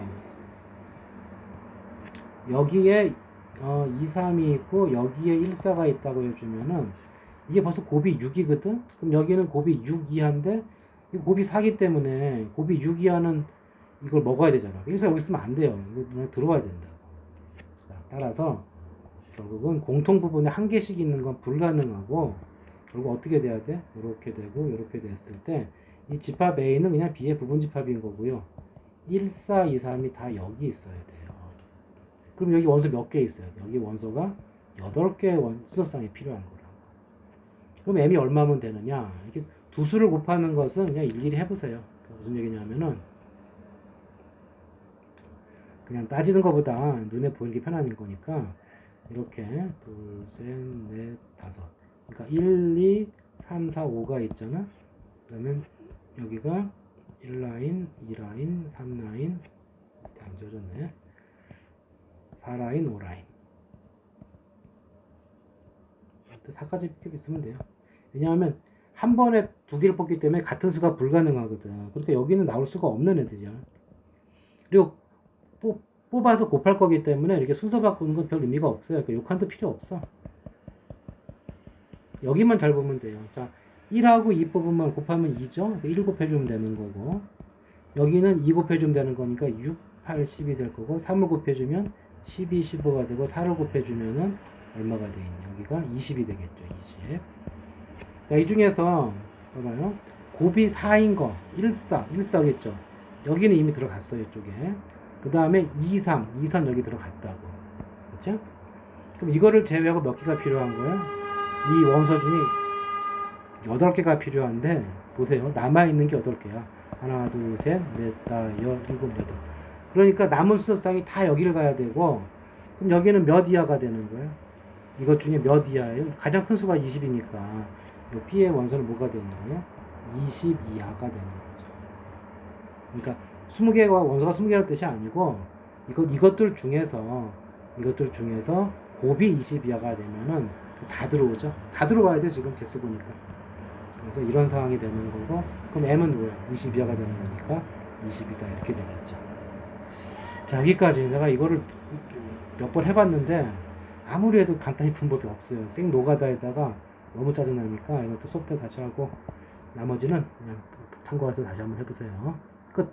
여기에 2, 3이 있고 여기에 1사가 있다고 해주면은 이게 벌써 곱이 6이거든? 그럼 여기는 곱이 6 이하인데 이 곱이 4기 때문에 곱이 6 이하는 이걸 먹어야 되잖아. 1사 여기 있으면 안 돼요. 이거 들어와야 된다고. 따라서 결국은 공통 부분에 한 개씩 있는 건 불가능하고 결국 어떻게 돼야 돼? 이렇게 되고 이렇게 됐을 때 이 집합 A는 그냥 B의 부분 집합인 거고요. 1, 4, 2, 3이 다 여기 있어야 돼요. 그럼 여기 원소 몇 개 있어야 돼? 여기 원소가 8개의 수소쌍이 필요한 거라. 그럼 M이 얼마면 되느냐? 이렇게 두 수를 곱하는 것은 그냥 일일이 해보세요. 무슨 얘기냐면은 그냥 따지는 것보다 눈에 보이는 게 편한 거니까 이렇게 둘, 셋, 넷, 다섯. 그러니까 1, 2, 3, 4, 5가 있잖아. 그러면 여기가 1라인, 2라인, 3라인, 안 지워졌네. 4라인, 5라인. 4까지 있으면 돼요. 왜냐하면 한 번에 두 개를 뽑기 때문에 같은 수가 불가능하거든. 그러니까 여기는 나올 수가 없는 애들이야. 그리고 뽑아서 곱할 거기 때문에 이렇게 순서 바꾸는 건 별 의미가 없어요. 그러니까 요 칸도 필요 없어. 여기만 잘 보면 돼요. 자, 1하고 2 뽑으면 곱하면 2죠? 1 곱해주면 되는 거고, 여기는 2 곱해주면 되는 거니까 6, 8, 10이 될 거고, 3을 곱해주면 12, 15가 되고, 4를 곱해주면은 얼마가 되겠냐? 여기가 20이 되겠죠. 20. 자, 이 중에서 봐봐요. 곱이 4인 거 1사겠죠. 여기는 이미 들어갔어요. 이쪽에. 그 다음에 2, 3 여기 들어갔다고. 그렇죠? 그럼 이거를 제외하고 몇 개가 필요한 거야? 이 원소 중에 8개가 필요한데 보세요. 남아있는 게 8개야. 하나, 둘, 셋, 넷, 다, 여, 일곱, 여덟. 그러니까 남은 수소쌍이 다 여기를 가야 되고, 그럼 여기는 몇 이하가 되는 거야? 이것 중에 몇 이하예요? 가장 큰 수가 20이니까 이 P의 원소는 뭐가 되는 거예요? 20 이하가 되는 거죠. 그러니까 20개가 원소가 20개라는 뜻이 아니고 이것들 중에서 곱이 20 이하가 되면은 다 들어오죠. 다 들어와야 돼 지금 개수 보니까. 그래서 이런 상황이 되는 거고, 그럼 M은 뭐야? 20 이하가 되는 거니까 20이다 이렇게 되겠죠. 자, 여기까지 내가 이거를 몇 번 해봤는데 아무리 해도 간단히 푼 법이 없어요. 생 노가다에다가 너무 짜증나니까 이것도 수업 때 다시 하고 나머지는 그냥 참고해서 다시 한번 해보세요. 끝.